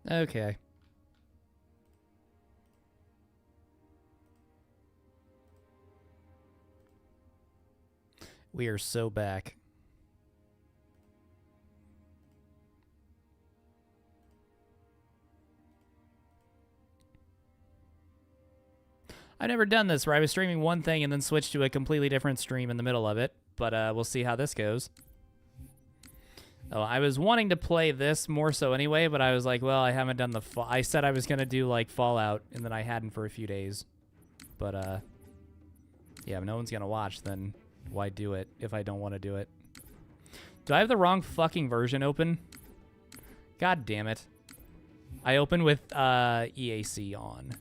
Okay. We are so back. I've never done this where I was streaming one thing and then switched to a completely different stream in the middle of it, but we'll see how this goes. Oh, I was wanting to play this more so anyway, but I was like, well, I haven't done the... I said I was going to do, like, Fallout, and then I hadn't for a few days. But, yeah, if no one's going to watch, then why do it if I don't want to do it? Do I have the wrong fucking version open? God damn it. I opened with EAC on.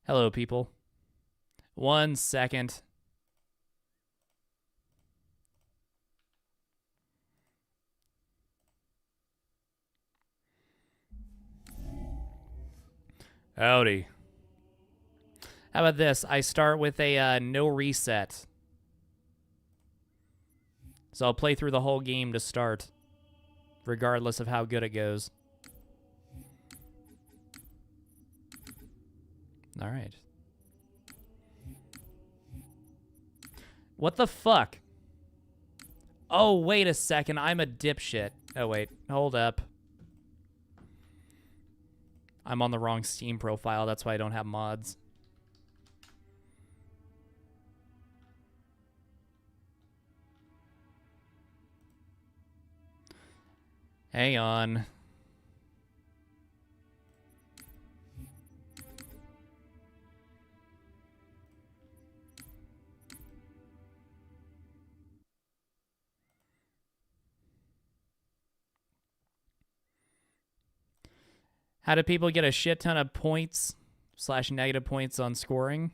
Hello, people. 1 second. Howdy. How about this? I start with a no reset. So I'll play through the whole game to start, regardless of how good it goes. All right. What the fuck? Oh, wait a second. I'm a dipshit. Oh, wait. Hold up. I'm on the wrong Steam profile. That's why I don't have mods. Hang on. How do people get a shit ton of points / negative points on scoring?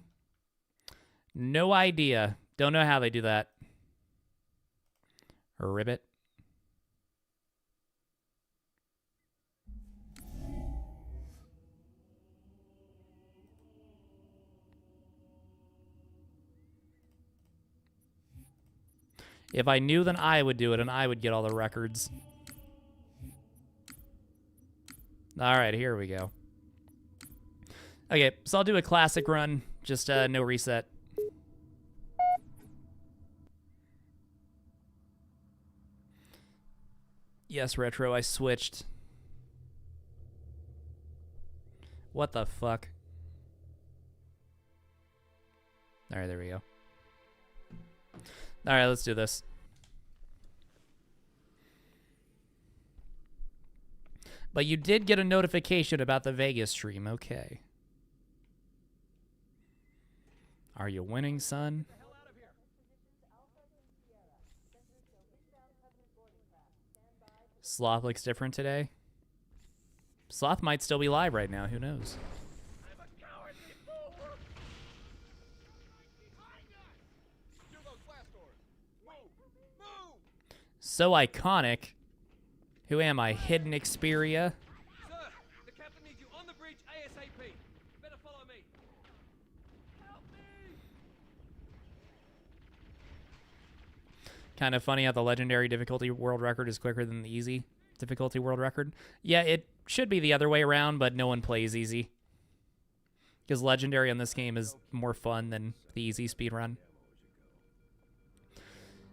No idea. Don't know how they do that. Ribbit. If I knew, then I would do it, and I would get all the records. All right, here we go. Okay, so I'll do a classic run, just no reset. Yes, Retro, I switched. What the fuck? All right, there we go. All right, let's do this. But you did get a notification about the Vegas stream. Okay. Are you winning, son? Sloth looks different today. Sloth might still be live right now. Who knows? So iconic. Who am I? Hidden Xperia? Sir, the captain needs you on the bridge ASAP. Better follow me. Help me! Kind of funny how the legendary difficulty world record is quicker than the easy difficulty world record. Yeah, it should be the other way around, but no one plays easy. Because legendary on this game is more fun than the easy speedrun.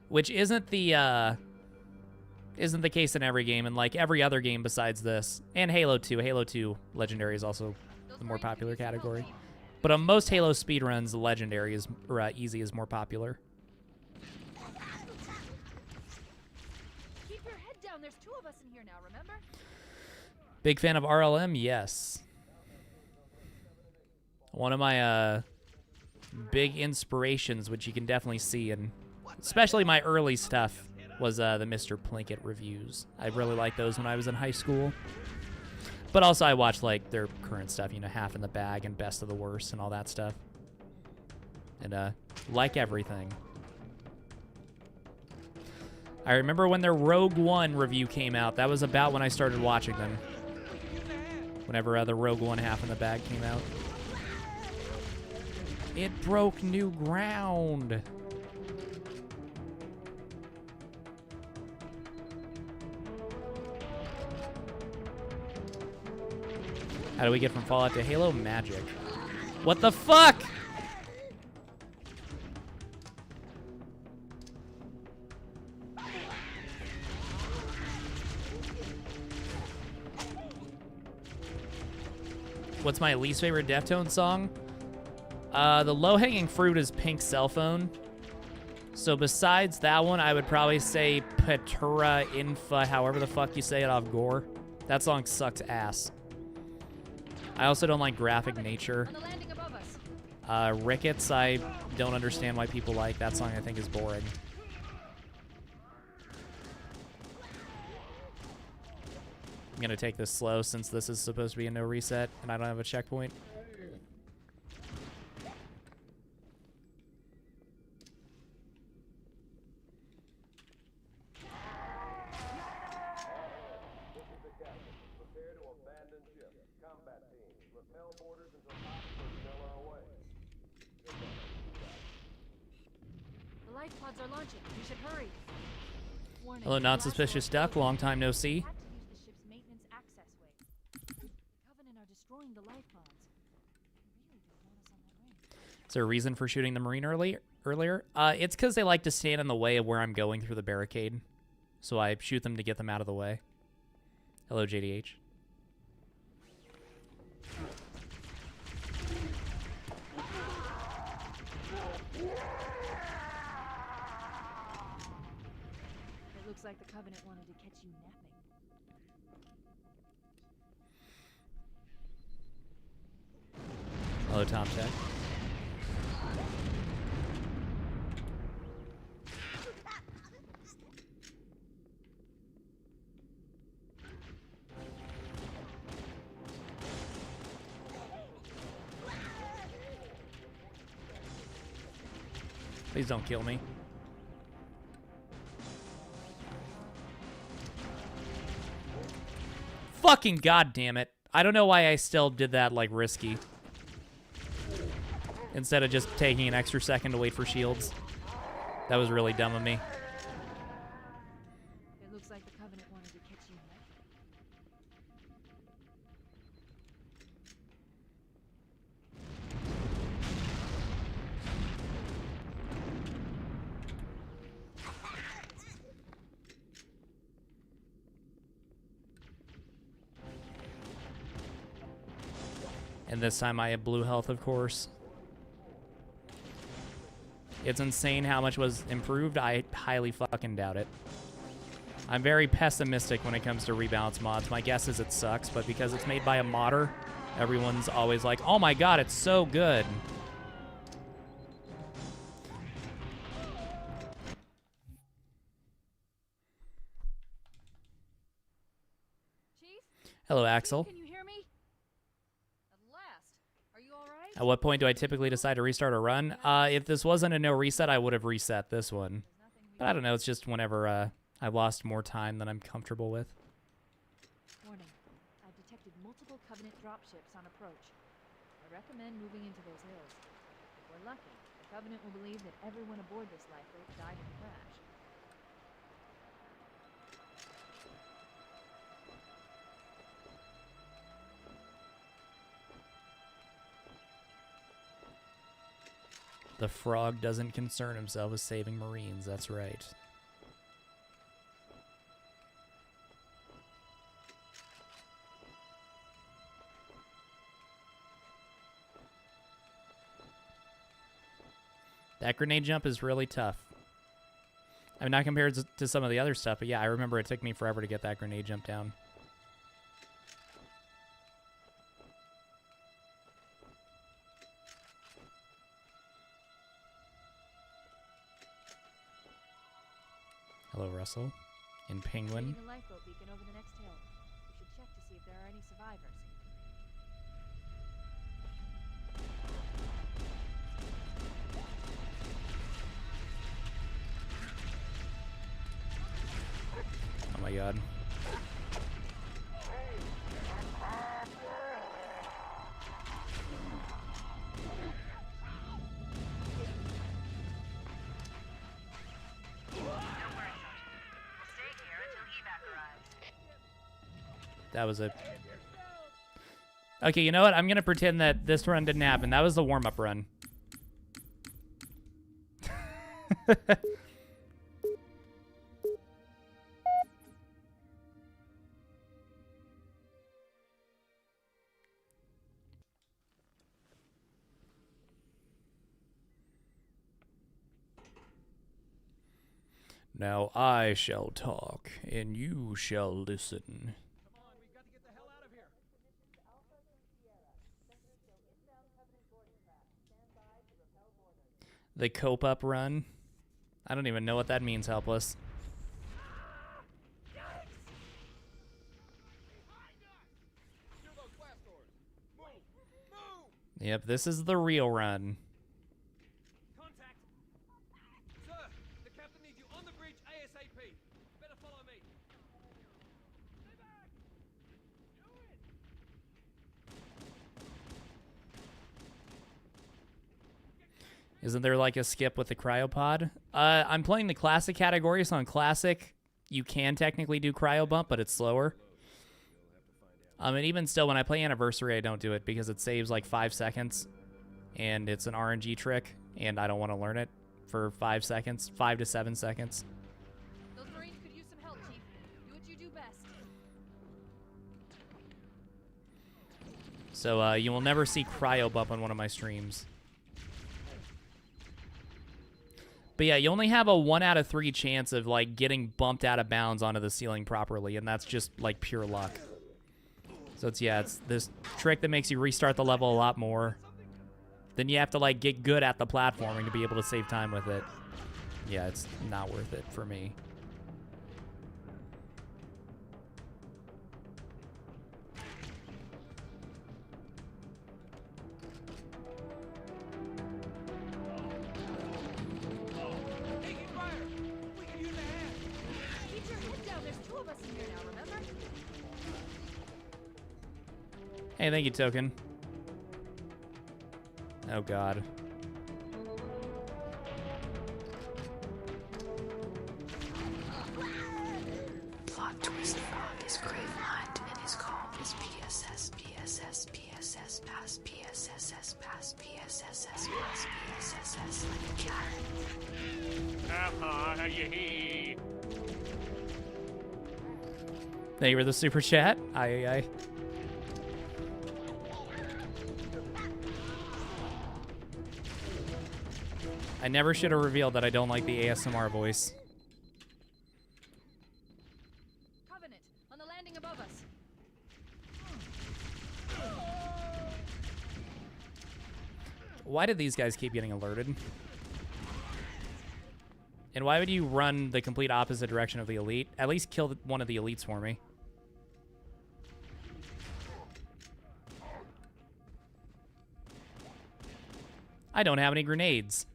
Which isn't the case in every game, and like every other game besides this. And Halo 2. Halo 2 Legendary is also the more popular category. But on most Halo speedruns, the Legendary is, or easy is more popular. Keep your head down. There's 2 of us in here now, remember? Big fan of RLM? Yes. One of my big inspirations, which you can definitely see in especially my early stuff, was the Mr. Plinkett reviews. I really liked those when I was in high school. But also I watched like their current stuff, you know, Half in the Bag and Best of the Worst and all that stuff. And like everything. I remember when their Rogue One review came out. That was about when I started watching them. Whenever the Rogue One Half in the Bag came out. It broke new ground. How do we get from Fallout to Halo? Magic. What the fuck? What's my least favorite Deftones song? The low-hanging fruit is Pink Cell Phone. So besides that one, I would probably say Petura Infa, however the fuck you say it, off Gore. That song sucks ass. I also don't like Graphic Nature. On the landing above us. Rickets, I don't understand why people like. That song I think is boring. I'm gonna take this slow since this is supposed to be a no reset and I don't have a checkpoint. The life pods are launching. We should hurry. Warning, Hello, the not last suspicious one- duck. Long time no see. Had to use the ship's maintenance access way. Covenant are destroying the life pods. They really don't want us on that ring. Is there a reason for shooting the Marine earlier? It's because they like to stand in the way of where I'm going through the barricade. So I shoot them to get them out of the way. Hello, JDH. It looks like the Covenant wanted to catch you napping. Hello, Tom Tech. Please don't kill me. Fucking goddamn it. I don't know why I still did that, like, risky. Instead of just taking an extra second to wait for shields. That was really dumb of me. It looks like the Covenant wanted to catch you napping. And this time I have blue health, of course. It's insane how much was improved. I highly fucking doubt it. I'm very pessimistic when it comes to rebalance mods. My guess is it sucks, but because it's made by a modder, everyone's always like, oh my god, it's so good. Chief? Hello, Axel. Can you hear me? At last. Are you all right? At what point do I typically decide to restart a run? If this wasn't a no reset, I would have reset this one. But I don't know, it's just whenever I've lost more time than I'm comfortable with. Warning. I've detected multiple Covenant dropships on approach. I recommend moving into those hills. If we're lucky, the Covenant will believe that everyone aboard this lifeboat died in the crash. The frog doesn't concern himself with saving Marines, that's right. That grenade jump is really tough. I mean, not compared to some of the other stuff, but yeah, I remember it took me forever to get that grenade jump down. Hello, Russell. In Penguin. Leaving a lifeboat beacon over the next hill. We should check to see if there are any survivors. Oh my god. That was a Okay, you know what? I'm gonna pretend that this run didn't happen. That was the warm-up run. Now I shall talk, and you shall listen. Come on, we've got to get the hell out of here. The cope-up run? I don't even know what that means, Helpless. Steal those blast doors. Move! Move! Yep, this is the real run. Contact! Sir, the captain needs you on the bridge ASAP. Better follow me. Stay back! Do it! Isn't there like a skip with the cryopod? I'm playing the classic category, so on classic, you can technically do cryo bump, but it's slower. And even still, when I play Anniversary, I don't do it because it saves like 5 seconds, and it's an RNG trick, and I don't want to learn it for 5 seconds, 5 to 7 seconds. Those Marines could use some help, Chief. Do what you do best. So you will never see cryo bump on one of my streams. But yeah, you only have a 1 out of 3 chance of like getting bumped out of bounds onto the ceiling properly, and that's just like pure luck. So it's this trick that makes you restart the level a lot more. Then you have to like get good at the platforming to be able to save time with it. Yeah, it's not worth it for me. Taking fire! We can use a hand! Keep your head down. There's 2 of us in here now, remember? Hey, thank you, Token. Oh, God. Plot twist frog is grave mind and his call is PSS, PSS, PSS, pass, PSSS, pass, PSSS, pass, PSSS, like a cat. Thank you for the super chat. Aye. I never should have revealed that I don't like the ASMR voice. Covenant, on the landing above us. Why did these guys keep getting alerted? And why would you run the complete opposite direction of the elite? At least kill one of the elites for me. I don't have any grenades.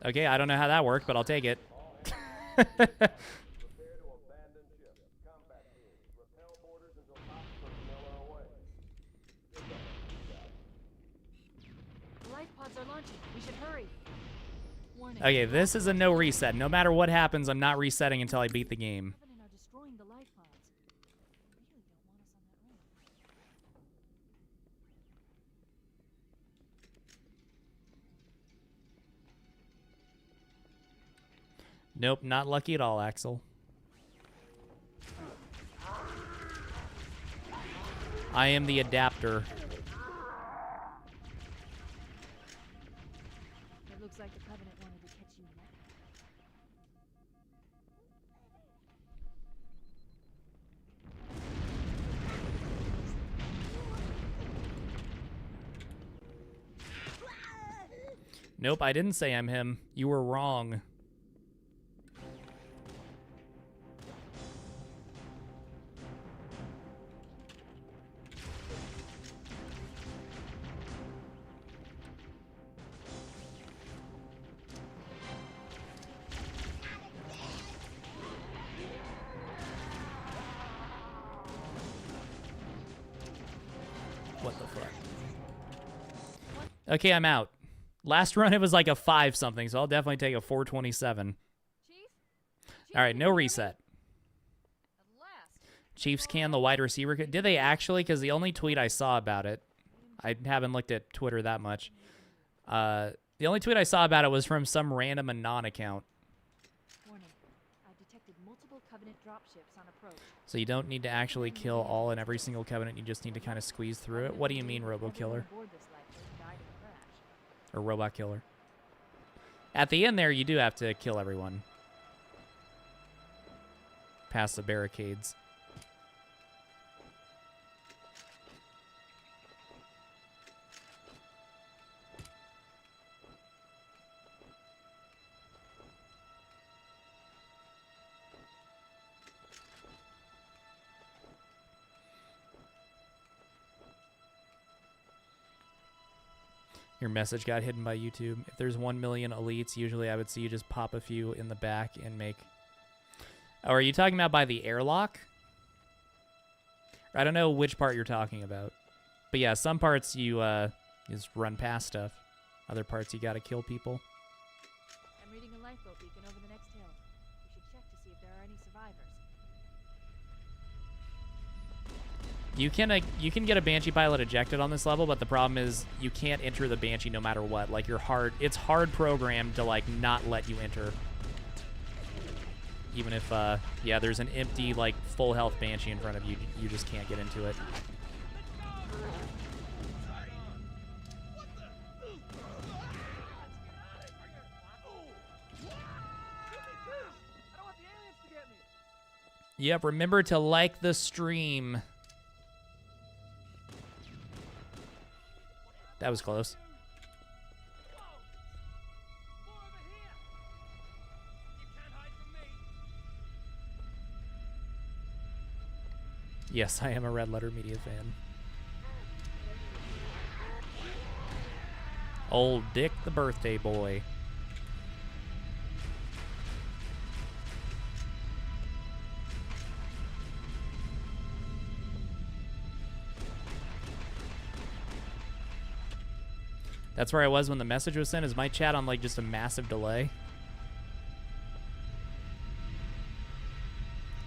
Okay, I don't know how that worked, but I'll take it. The life pods are launching. We should hurry. Warning. Okay, this is a no reset. No matter what happens, I'm not resetting until I beat the game. Covenant are destroying the life pods. They really don't want us on that run. Nope, not lucky at all, Axel. I am the adapter. It looks like the Covenant wanted to catch you now. Nope, I didn't say I'm him. You were wrong. What the fuck? Okay, I'm out. Last run, it was like a 5 something, so I'll definitely take a 427. Chief? All right, no reset. Chiefs can the wide receiver. Did they actually? Because the only tweet I saw about it, I haven't looked at Twitter that much. The only tweet I saw about it was from some random Anon account. Warning. I've detected multiple Covenant dropships on approach. So you don't need to actually kill all and every single Covenant. You just need to kind of squeeze through it. What do you mean, Robo-Killer? Aboard this lifeboat died in a crash. Or Robot Killer? At the end there, you do have to kill everyone. Past the barricades. Your message got hidden by YouTube. If there's 1 million elites, usually I would see you just pop a few in the back and make... Oh, are you talking about by the airlock? I don't know which part you're talking about. But yeah, some parts you just run past stuff. Other parts you gotta kill people. I'm reading a lifeboat beacon over the next hill. We should check to see if there are any survivors. You can get a Banshee pilot ejected on this level, but the problem is you can't enter the Banshee no matter what. Like it's hard programmed to like not let you enter. Even if yeah, there's an empty like full health Banshee in front of you, you just can't get into it. Yep, remember to like the stream. That was close. Yes, I am a Red Letter Media fan. Old Dick the birthday boy. That's where I was when the message was sent. Is my chat on like just a massive delay?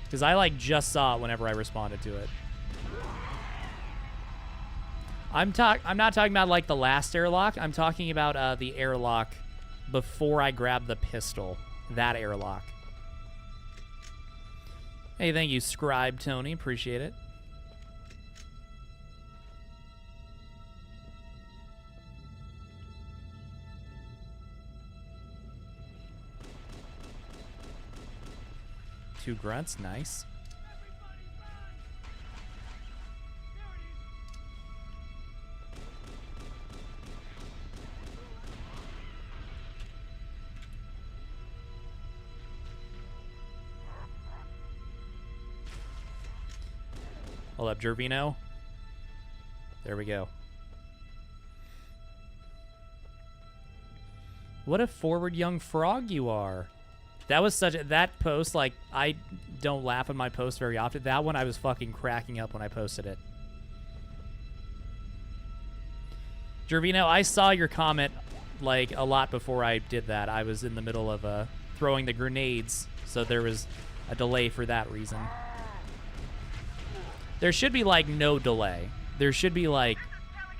Because I like just saw it whenever I responded to it. I'm not talking about like the last airlock. I'm talking about the airlock before I grabbed the pistol. That airlock. Hey, thank you, Scribe Tony. Appreciate it. Two grunts, nice. Hold up, Gervino. There we go. What a forward young frog you are. That was that post, like, I don't laugh at my posts very often. That one I was fucking cracking up when I posted it. Gervino, I saw your comment, like, a lot before I did that. I was in the middle of throwing the grenades, so there was a delay for that reason. There should be, like, no delay. There should be, like,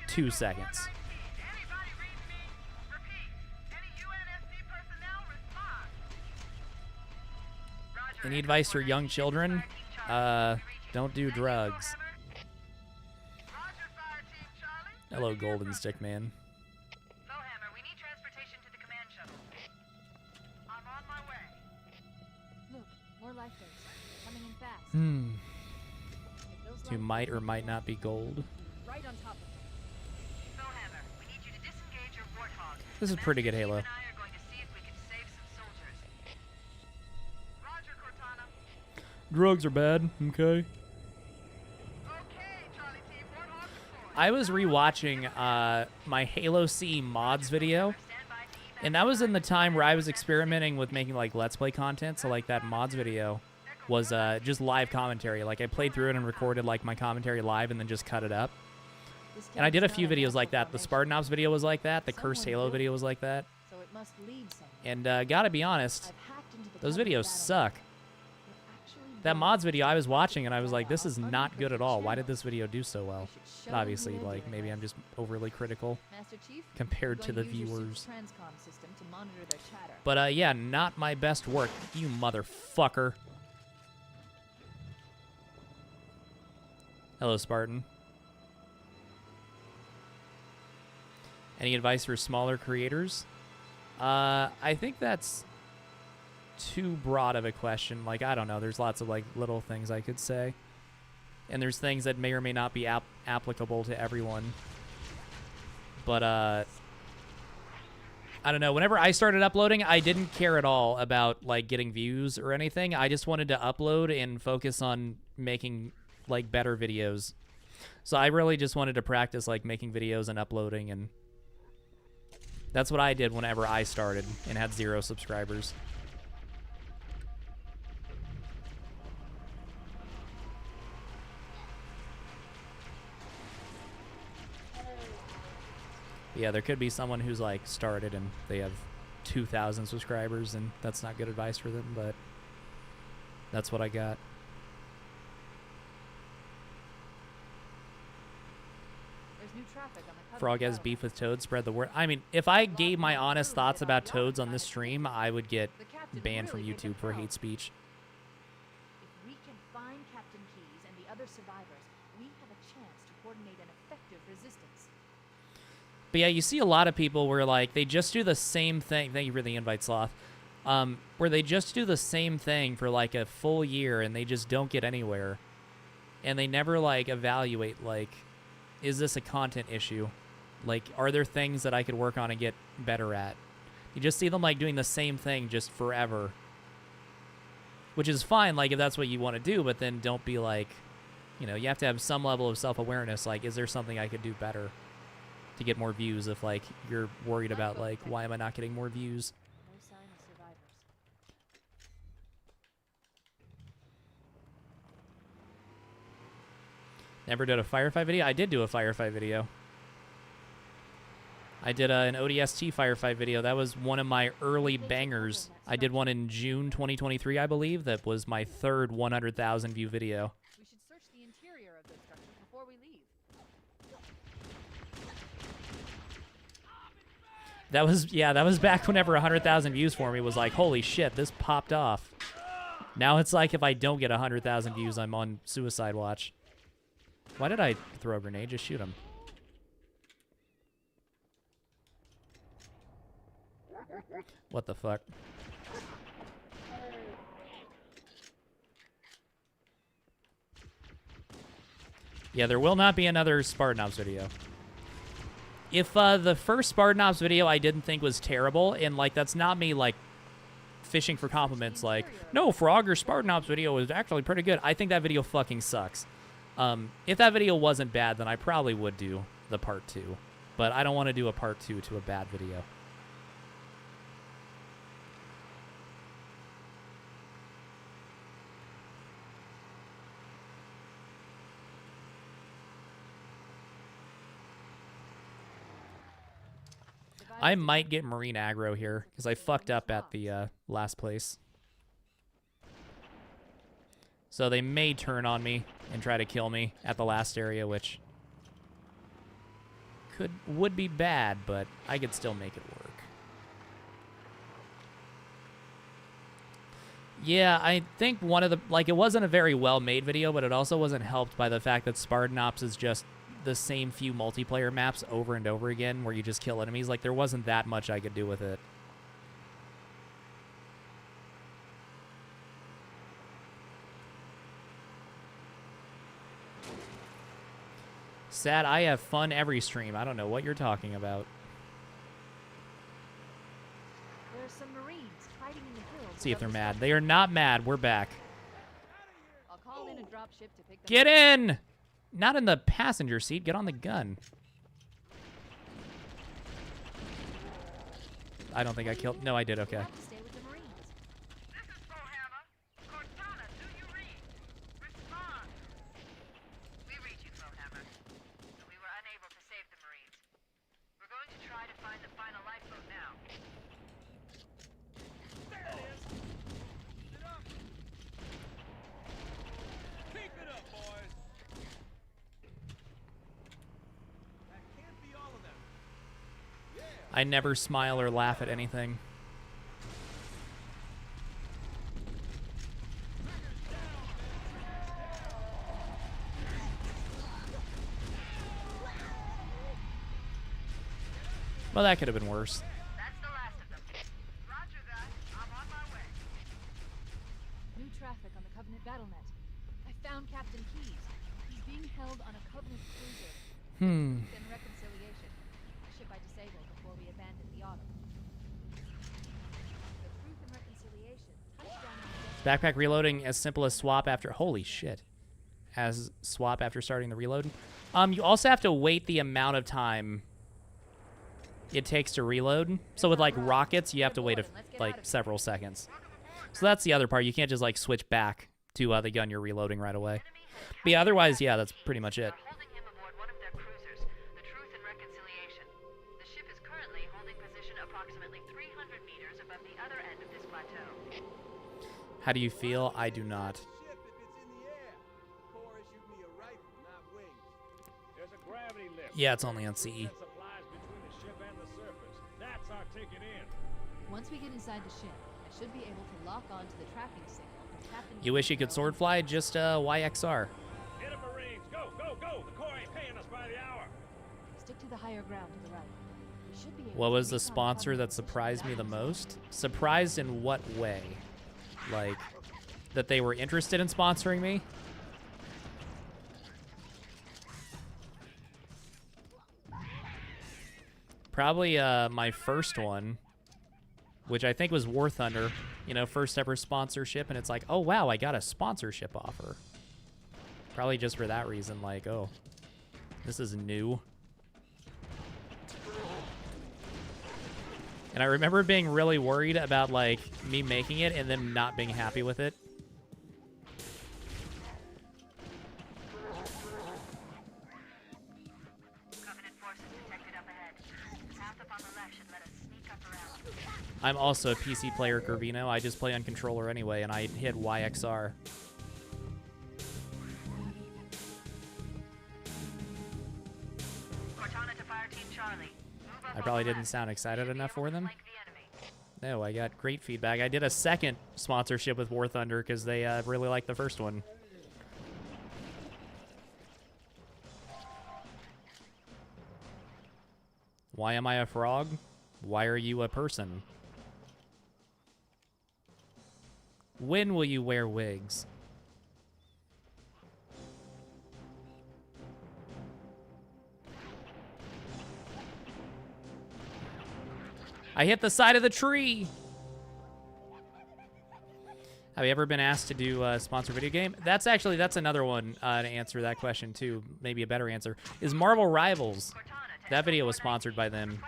2 seconds. Any advice for young children? Don't do drugs. Hello, Golden Stick Man. Lowhammer, we need transportation to the command shuttle. I'm on my way. Look, more lifeboats. Coming in fast. If those You might or might not be gold. right on top of them. Lowhammer, we need you to disengage your warthog. This is pretty good Halo. Chief and I are going to see if we can save some soldiers. Roger, Cortana. Drugs are bad, okay? Okay, Charlie Team, warthog deployed. I was rewatching my Halo CE mods video, and that was in the time where I was experimenting with making like Let's Play content. So like that mods video was just live commentary. Like I played through it and recorded like my commentary live and then just cut it up. This And I did a town's few not videos like that. The formation, Spartan Ops video was like that. The Cursed Someone Halo built video it. was like that. So it must lead somewhere. And gotta be honest, I've hacked into the those Covenant videos battle suck. net. We're actually that mods video I was watching, and I was like, this is not good at all. Why did this video do so well? But obviously, like, maybe I'm just overly critical Master Chief, compared to I'm the going use your viewers. suit's transcom system to monitor their chatter. But yeah, not my best work, you motherfucker. Hello, Spartan. Any advice for smaller creators? I think that's too broad of a question. Like, I don't know. There's lots of, like, little things I could say. And there's things that may or may not be applicable to everyone. But, I don't know. Whenever I started uploading, I didn't care at all about, like, getting views or anything. I just wanted to upload and focus on making, like, better videos. So I really just wanted to practice, like, making videos and uploading, and that's what I did whenever I started and had 0 subscribers. Yeah, there could be someone who's, like, started and they have 2,000 subscribers, and that's not good advice for them, but that's what I got. There's new traffic on the Frog has beef with Toad, spread the word. I mean, if I gave my honest thoughts about Toads on this stream, I would get banned from YouTube for hate speech. If we can find Captain Keyes and the other survivors, we have a chance to coordinate an effective resistance. But yeah, you see a lot of people where, like, they just do the same thing. Thank you for the invite, Sloth. Where they just do the same thing for, like, a full year, and they just don't get anywhere. And they never, like, evaluate, like, is this a content issue? Like, are there things that I could work on and get better at? You just see them, like, doing the same thing just forever. Which is fine, like, if that's what you want to do, but then don't be like, you know, you have to have some level of self-awareness. Like, is there something I could do better to get more views if, like, you're worried about, like, why am I not getting more views? No sign of survivors. Never did a firefight video? I did do a firefight video. I did an ODST firefight video. That was one of my early bangers. I did one in June 2023, I believe. That was my third 100,000 view video. We should search the interior of this structure before we leave. That was, yeah, that was back whenever 100,000 views for me was like, holy shit, this popped off. Now it's like if I don't get 100,000 views, I'm on suicide watch. Why did I throw a grenade? Just shoot him. What the fuck? Yeah, there will not be another Spartan Ops video. If the first Spartan Ops video I didn't think was terrible, and, like, that's not me, like, fishing for compliments, like, no, Frog, your Spartan Ops video was actually pretty good. I think that video fucking sucks. If that video wasn't bad, then I probably would do the part 2. But I don't want to do a part 2 to a bad video. I might get Marine aggro here, because I fucked up at the last place. So they may turn on me and try to kill me at the last area, which would be bad, but I could still make it work. Yeah, I think one of the, like, it wasn't a very well-made video, but it also wasn't helped by the fact that Spartan Ops is just the same few multiplayer maps over and over again where you just kill enemies. Like, there wasn't that much I could do with it. Sad, I have fun every stream. I don't know what you're talking about. There's some Marines hiding in the hills. See if they're above the mad. structure. They are not mad. We're back. I'll call in a drop ship to pick them Get up. in! Not in the passenger seat. Get on the gun. I don't think I killed... No, I did. Okay. We'll have to stay with the Marines. This is Bowhammer. Cortana, do you read? Respond. We read you, Bowhammer. But we were unable to save the Marines. We're going to try to find the final lifeboat now. There it is. Get up. I never smile or laugh at anything. Well, that could have been worse. That's the last of them. Roger that. I'm on my way. New traffic on the Covenant BattleNet. I found Captain Keyes. He's being held on a Covenant cruiser. Hmm. Then reconciliation. A ship I disabled before we abandoned the Autumn. The Truth and Reconciliation touched down on the desert. Backpack reloading as simple as swap after. Holy shit. As swap after starting the reload. You also have to wait the amount of time it takes to reload. So with like rockets, you have to wait like several seconds. So that's the other part. You can't just like switch back to the gun you're reloading right away. But yeah, otherwise, yeah, that's pretty much it. Holding him aboard one of their cruisers, the Truth and Reconciliation. The ship is currently holding position approximately 300 meters above the other end of this plateau. How do you feel? I do not. Ship if it's in the air. Corps issued me a rifle, not wings. There's a gravity lift. Yeah, it's only on CE. That supplies between the ship and the surface. That's our ticket in. Once we get inside the ship, I should be able to lock on to the tracking signal from Captain You wish you could Keyes' sword fly? Just YXR. Get a Marines. Go, go, go. The Corps ain't paying us by the hour. Stick to the higher ground to the right. We should be able What to was the recon sponsor Covenant that position surprised me the without most? Surprised in what way? Like, that they were interested in sponsoring me? Probably my first one, which I think was War Thunder, you know, first ever sponsorship, and it's like, oh wow, I got a sponsorship offer. Probably just for that reason, like, oh, this is new. And I remember being really worried about, like, me making it and them not being happy with it. Covenant forces detected up ahead. The path up on the left should let us sneak up around. I'm also a PC player, Curvino. I just play on controller anyway, and I hit YXR. Cortana to Fire Team Charlie. Move up I on probably the didn't left. sound excited enough for them. Flank the enemy. No, I got great feedback. I did a second sponsorship with War Thunder because they really liked the first one. Why am I a frog? Why are you a person? When will you wear wigs? I hit the side of the tree! Have you ever been asked to do a sponsor video game? That's another one to answer that question too. Maybe a better answer is Marvel Rivals. That video was sponsored by them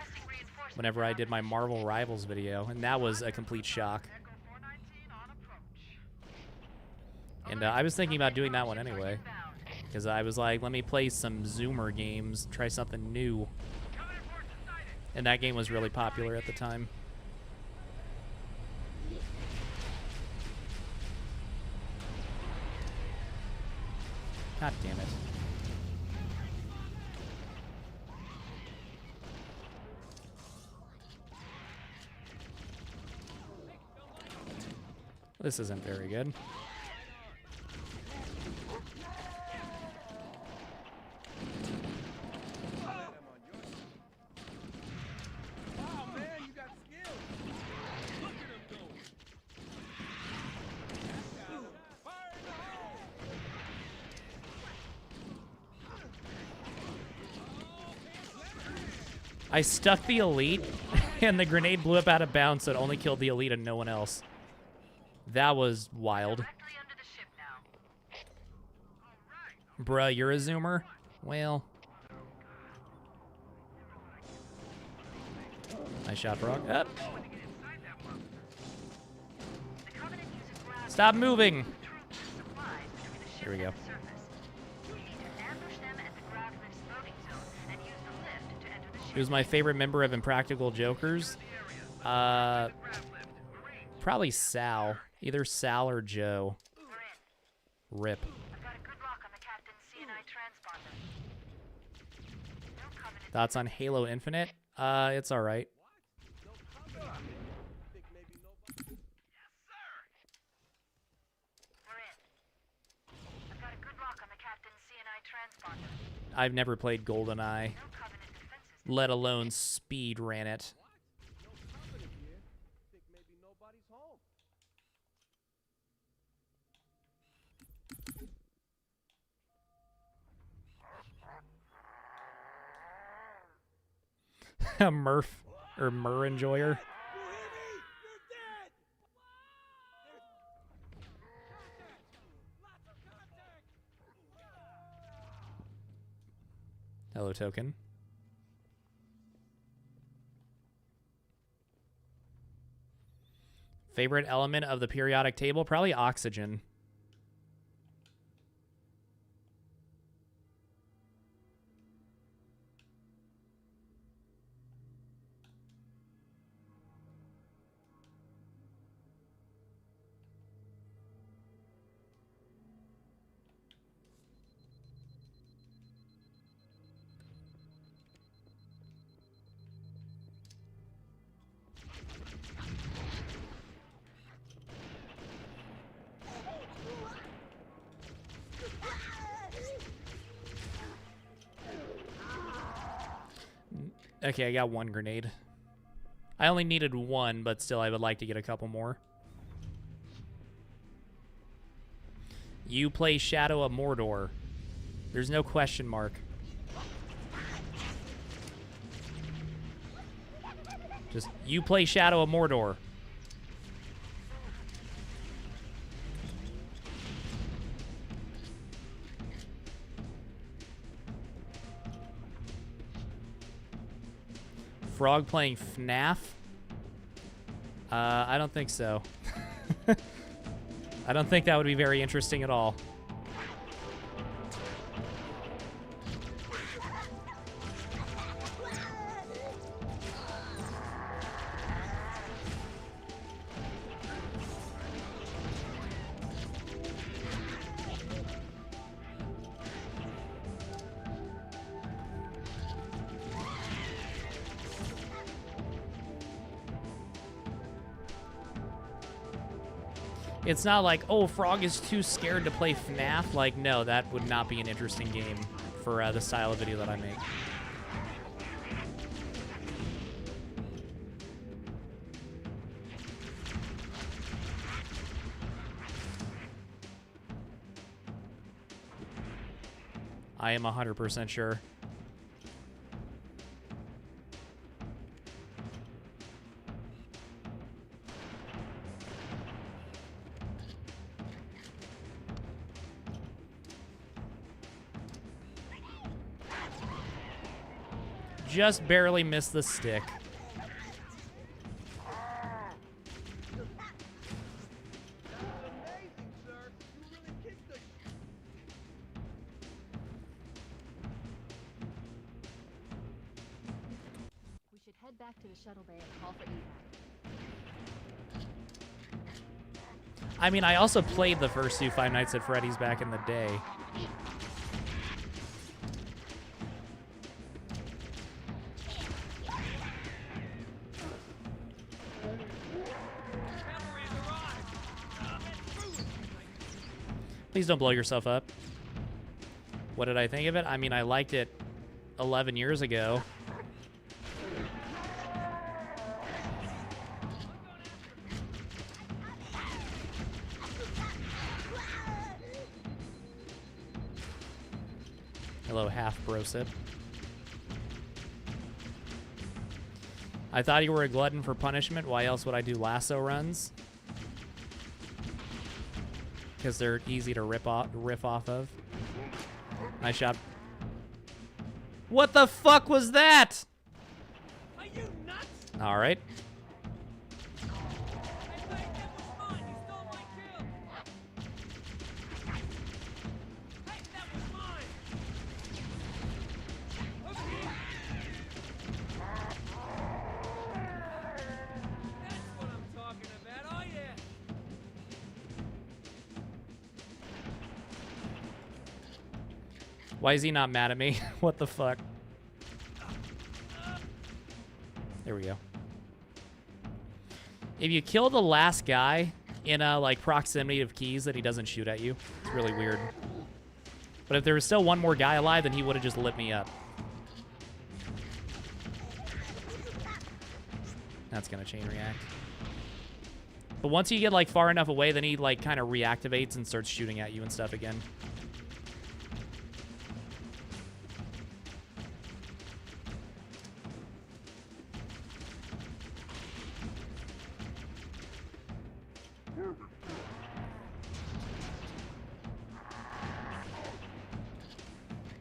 whenever I did my Marvel Rivals video, and that was a complete shock. Echo 419 on approach. And I was thinking about doing that one anyway, because I was like, let me play some Zoomer games, try something new. And that game was really popular at the time. God damn it. This isn't very good. Wow, man, you got skills. Look at him go. Fire in the hole. I stuck the elite, and the grenade blew up out of bounds, so it only killed the elite and no one else. That was wild. Directly under the ship now. Bruh, you're a Zoomer? Well. Nice shot, Frog. Up. The Covenant uses gravity Stop moving. to supplies between the ship Here we go. and the surface. We need to ambush them at the grav lift's loading zone and use the lift to enter the ship. Who's my favorite member of Impractical Jokers? Probably Sal. Either Sal or Joe. We're in. Rip. I've got a good lock on the captain's CNI transponder. No Covenant. Thoughts on Halo Infinite? It's alright. I've never played GoldenEye, No Covenant defenses. let alone speed ran it. No covenant here. Think maybe nobody's home. A Murph or Mur enjoyer. You're dead! Lots of contact! Hello, Token. Favorite element of the periodic table? Probably oxygen. Okay, I got one grenade. I only needed one, but still I would like to get a couple more. You play Shadow of Mordor. There's no question mark. Just, you play Shadow of Mordor. Frog playing FNAF? I don't think so. I don't think that would be very interesting at all. It's not like, oh, Frog is too scared to play FNAF. Like, no, that would not be an interesting game for the style of video that I make. I am 100% sure. Just barely missed the stick. Amazing, sir. You really kicked the We should head back to the shuttle bay and call for evac. I mean, I also played the first two Five Nights at Freddy's back in the day. Please don't blow yourself up. What did I think of it? I mean, I liked it 11 years ago. Hello, half brosip. I thought you were a glutton for punishment. Why else would I do lasso runs? Because they're easy to riff off of. Nice shot. What the fuck was that? Are you nuts? All right. Hey, wait, that was mine. You stole my kill. Hey, that was mine. Over here. That's what I'm talking about. Oh, yeah. Why is he not mad at me? What the fuck? There we go. If you kill the last guy in a like proximity of keys, that he doesn't shoot at you. It's really weird. But if there was still one more guy alive, then he would have just lit me up. That's gonna chain react. But once you get like far enough away, then he like kind of reactivates and starts shooting at you and stuff again.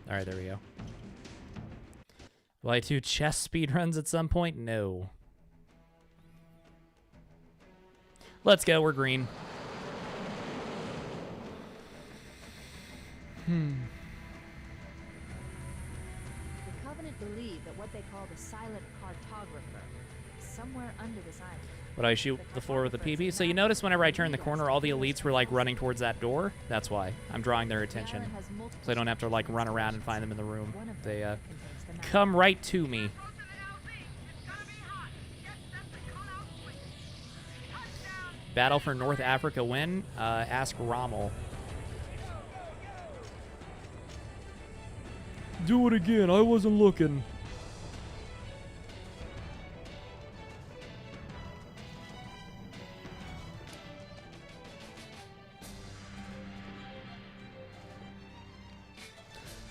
All right, there we go. Will I do chess speedruns at some point? No. Let's go, we're green. The Covenant believe that what they call the silent cartographer is somewhere under this island. Would I shoot the floor with a PP? So you notice whenever I turn the corner, all the elites were like running towards that door. That's why. I'm drawing their attention. So I don't have to like run around and find them in the room. They come right to me. Battle for North Africa win? Ask Rommel. Do it again. I wasn't looking.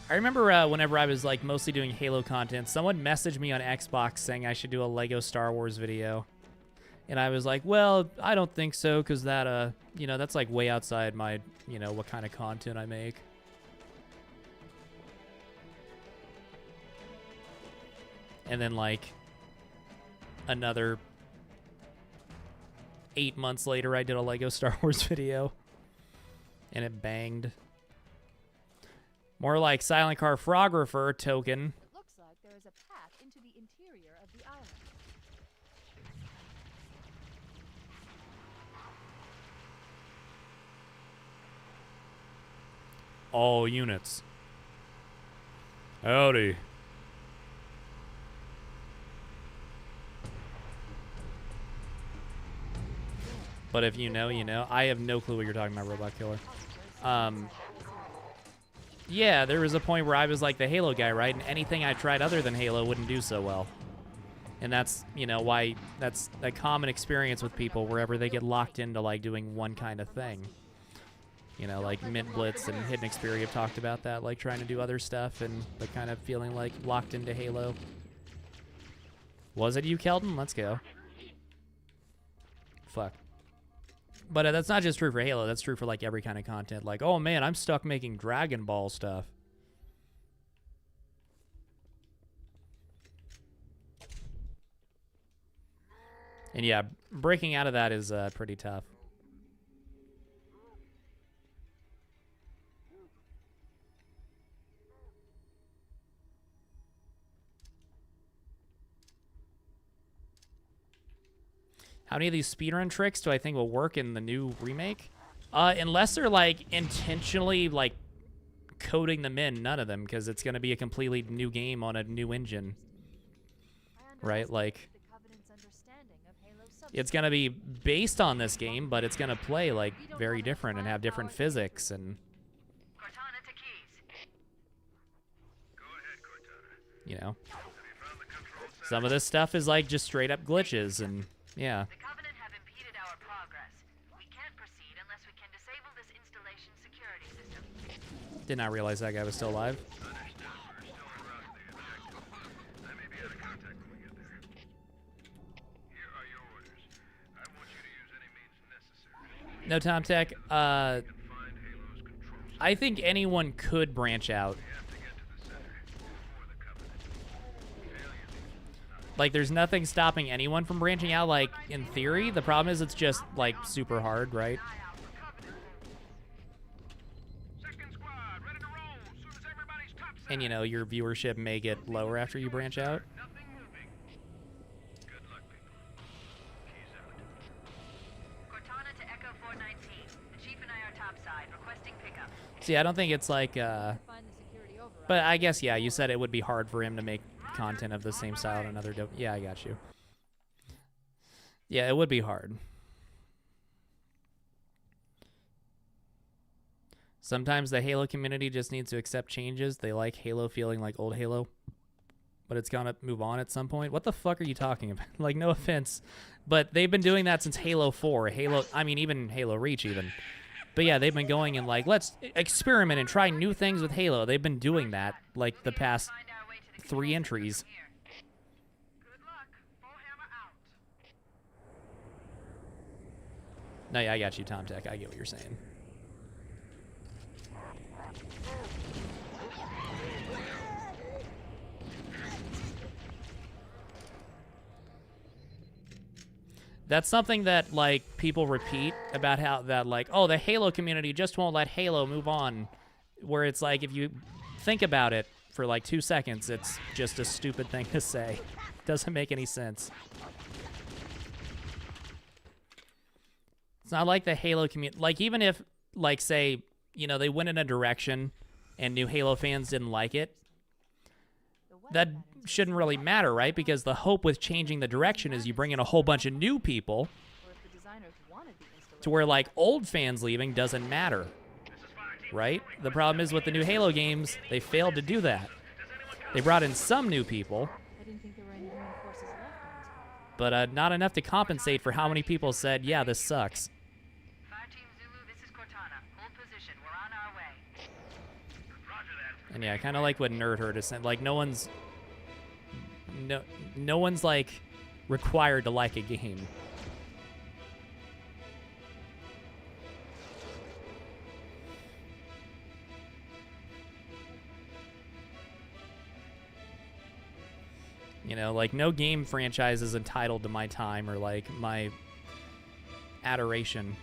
I remember whenever I was like mostly doing Halo content, someone messaged me on Xbox saying I should do a Lego Star Wars video. And I was like, well, I don't think so, because that, you know, that's like way outside my, you know, what kind of content I make. And then like another 8 months later, I did a Lego Star Wars video. And it banged. More like Silent Car Froggrapher token. It looks like there is a path into the interior of the island. All units. Howdy. But if you know, you know. I have no clue what you're talking about, Robot Killer. Yeah, there was a point where I was like the Halo guy, right? And anything I tried other than Halo wouldn't do so well. And that's, you know, why that's a common experience with people wherever they get locked into like doing one kind of thing. You know, like Mint Blitz and Hidden Xperia have talked about that, like trying to do other stuff and but kind of feeling like locked into Halo. Was it you, Kelton? Let's go. Fuck. But that's not just true for Halo. That's true for like every kind of content. Like, oh man, I'm stuck making Dragon Ball stuff. And yeah, breaking out of that is pretty tough. How many of these speedrun tricks do I think will work in the new remake? Unless they're like intentionally like coding them in, none of them, because it's going to be a completely new game on a new engine. Right? Like, it's going to be based on this game, but it's going to play like very different and have different physics and, Cortana to Keys. Go ahead, Cortana. you know, some of this stuff is like just straight up glitches and yeah. The Covenant have impeded our progress. We can't proceed unless we can disable this installation security system. Did not realize that guy was still alive. I may be out of contact when we get there. Here are your orders. I want you to use any means necessary. No, Tom Tech. Find Halo's control center. I think anyone could branch out. We have to get to the center before the Covenant. Failure leaves Like, there's nothing stopping anyone from branching out, like, in theory. The problem is it's just, like, super hard, right? Second squad, ready to roll. Soon as everybody's topside. And, you know, your viewership may get lower after you branch out. Nothing moving. Good luck, people. Keys out. Cortana to Echo 419. The Chief and I are topside, requesting pickup. See, I don't think it's, like, Find the security override. But I guess, yeah, you said it would be hard for him to make content of the same style in another yeah, I got you. Yeah, it would be hard. Sometimes the Halo community just needs to accept changes. They like Halo feeling like old Halo, but it's gonna move on at some point. What the fuck are you talking about? Like, no offense, but they've been doing that since Halo 4. I mean, even Halo Reach even. But yeah, they've been going and like, let's experiment and try new things with Halo. They've been doing that like the past 3 entries. Good luck. Bullhammer out. No, yeah, I got you, Tom Tech. I get what you're saying. That's something that, like, people repeat about how that, like, oh, the Halo community just won't let Halo move on. Where it's like, if you think about it for, like, 2 seconds, it's just a stupid thing to say. Doesn't make any sense. It's not like the Halo community, like, even if, like, say, you know, they went in a direction and new Halo fans didn't like it, that shouldn't really matter, right? Because the hope with changing the direction is you bring in a whole bunch of new people to where, like, old fans leaving doesn't matter, right? The problem is with the new Halo games, they failed to do that. They brought in some new people, but not enough to compensate for how many people said, yeah, this sucks. 5 Team Zulu, this is Cortana. Hold position. We're on our way. Roger that. And yeah, I kind of like what Nerd Herd is saying. Like, no one's like required to like a game. You know, like, no game franchise is entitled to my time or like my adoration.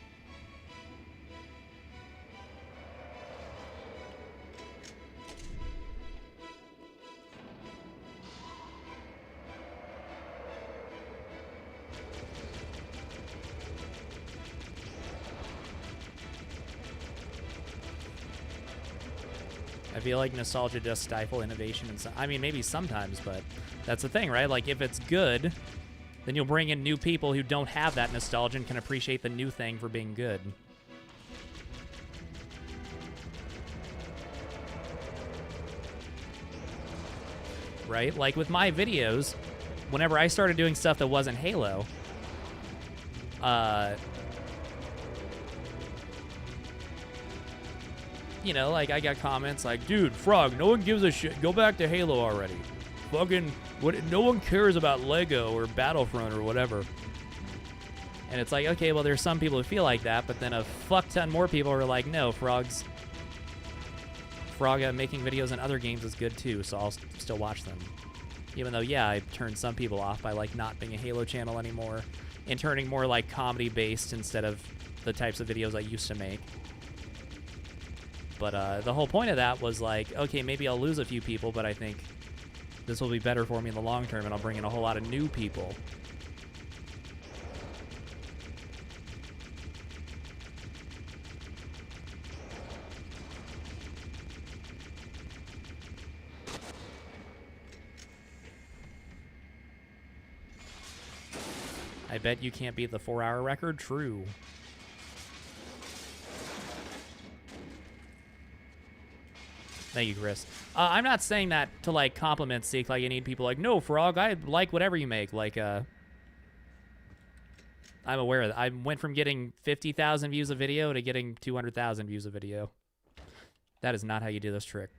I feel like nostalgia does stifle innovation, and I mean, maybe sometimes, but that's the thing, right? Like, if it's good, then you'll bring in new people who don't have that nostalgia and can appreciate the new thing for being good. Right? Like, with my videos, whenever I started doing stuff that wasn't Halo, you know, like, I got comments like, dude, Frog, no one gives a shit. Go back to Halo already. Fucking, no one cares about Lego or Battlefront or whatever. And it's like, okay, well, there's some people who feel like that, but then a fuck ton more people are like, no, Frog making videos in other games is good too, so I'll still watch them. Even though, yeah, I turned some people off by, like, not being a Halo channel anymore and turning more, like, comedy-based instead of the types of videos I used to make. But the whole point of that was like, okay, maybe I'll lose a few people, but I think this will be better for me in the long term, and I'll bring in a whole lot of new people. I bet you can't beat the 4-hour record. True. Thank you, Chris. I'm not saying that to, like, compliment seek. Like, you need people like, no, Frog, I like whatever you make. Like, I'm aware of that. I went from getting 50,000 views a video to getting 200,000 views a video. That is not how you do this trick.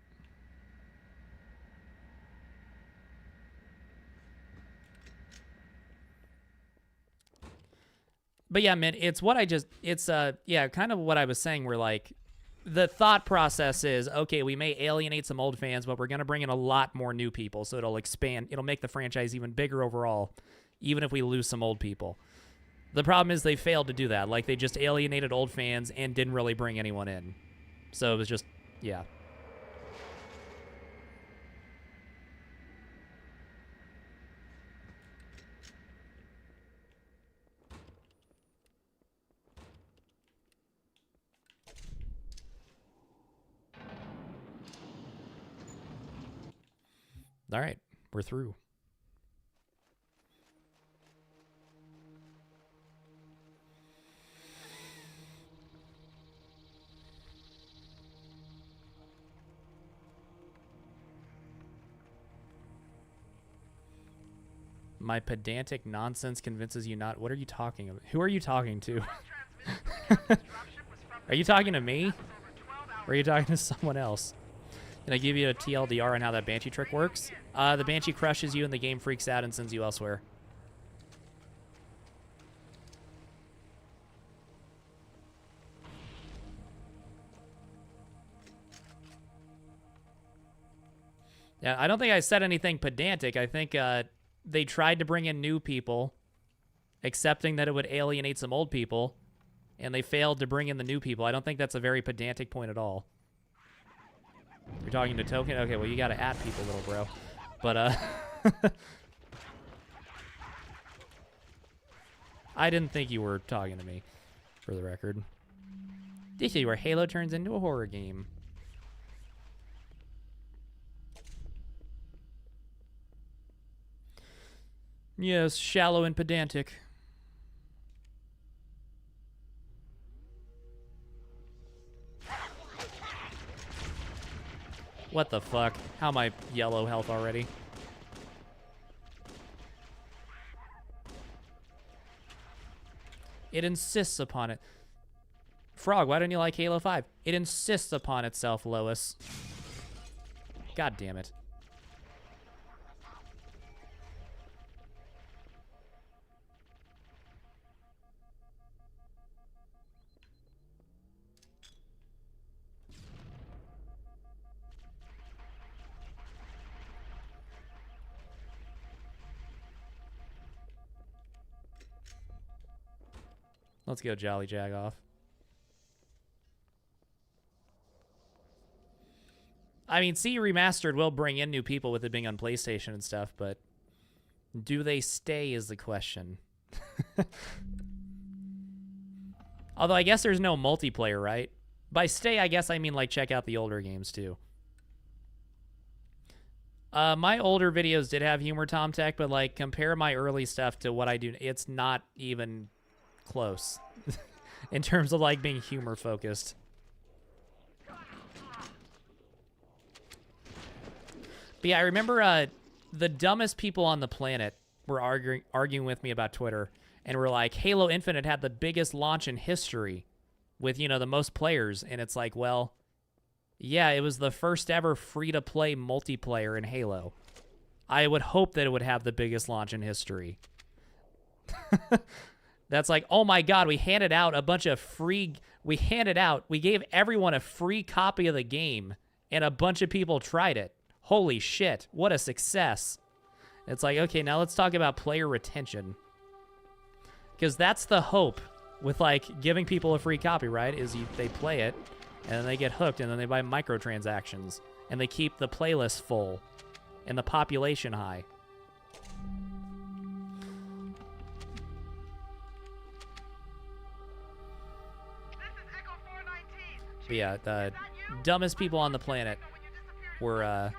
But yeah, man, it's what I just, it's, yeah, kind of what I was saying where, like, the thought process is, okay, we may alienate some old fans, but we're going to bring in a lot more new people, so it'll expand. It'll make the franchise even bigger overall, even if we lose some old people. The problem is they failed to do that. Like, they just alienated old fans and didn't really bring anyone in. So it was just, yeah. All right, we're through. My pedantic nonsense convinces you not. What are you talking about? Who are you talking to? Are you talking to me? Or are you talking to someone else? Can I give you a TLDR on how that Banshee trick works? The Banshee crushes you and the game freaks out and sends you elsewhere. Yeah, I don't think I said anything pedantic. I think they tried to bring in new people, accepting that it would alienate some old people, and they failed to bring in the new people. I don't think that's a very pedantic point at all. You're talking to Token? Okay, well, you gotta at people, little bro. But, I didn't think you were talking to me, for the record. This is where Halo turns into a horror game. Yes, shallow and pedantic. What the fuck? How am I yellow health already? It insists upon it. Frog, why don't you like Halo 5? It insists upon itself, Lois. God damn it. Let's go Jolly Jag off. I mean, CE Remastered will bring in new people with it being on PlayStation and stuff, but do they stay is the question. Although I guess there's no multiplayer, right? By stay, I guess I mean like check out the older games too. My older videos did have humor, Tom Tech, but like compare my early stuff to what I do. It's not even close in terms of like being humor focused. But yeah, I remember the dumbest people on the planet were arguing with me about Twitter, and were like, Halo Infinite had the biggest launch in history with, you know, the most players. And it's like, well, yeah, it was the first ever free-to-play multiplayer in Halo. I would hope that it would have the biggest launch in history. That's like, oh my god, we handed out a bunch of free... We gave everyone a free copy of the game, and a bunch of people tried it. Holy shit, what a success. It's like, okay, now let's talk about player retention. Because that's the hope with, like, giving people a free copy, right? Is they play it, and then they get hooked, and then they buy microtransactions, and they keep the playlist full, and the population high. But yeah, the dumbest people on the planet were,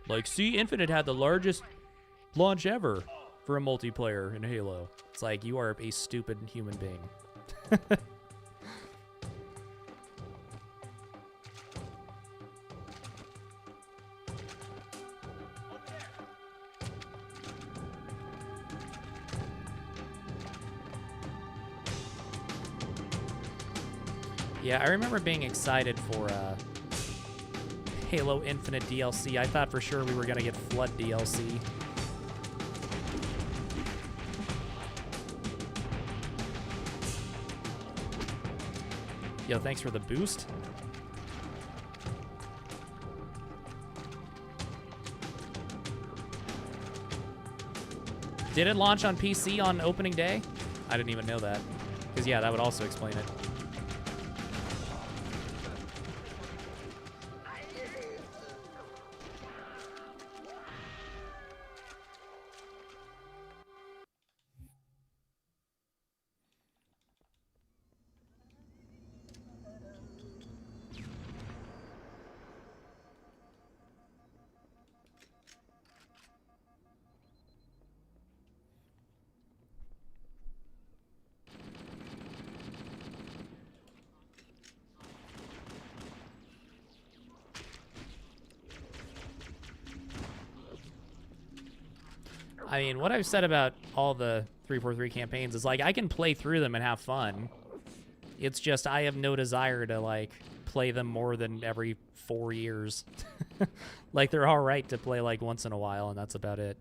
like, see, Infinite had the largest launch ever for a multiplayer in Halo. It's like, you are a stupid human being. Yeah, I remember being excited for Halo Infinite DLC. I thought for sure we were going to get Flood DLC. Yo, thanks for the boost. Did it launch on PC on opening day? I didn't even know that. Because, yeah, that would also explain it. I mean, what I've said about all the 343 campaigns is, like, I can play through them and have fun. It's just I have no desire to, like, play them more than every 4 years. Like, they're all right to play, like, once in a while, and that's about it.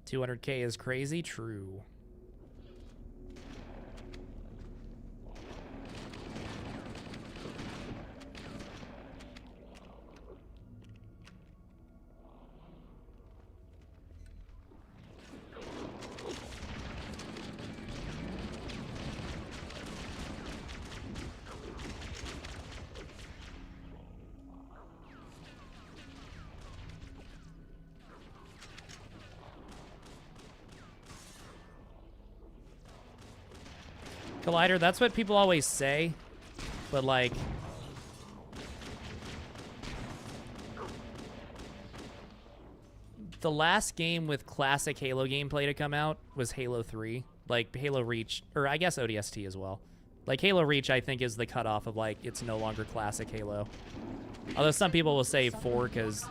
$200K is crazy, true. Collider, that's what people always say, but, like, the last game with classic Halo gameplay to come out was Halo 3. Like, Halo Reach, or I guess ODST as well. Like, Halo Reach, I think, is the cutoff of, like, it's no longer classic Halo. Although some people will say 4 because,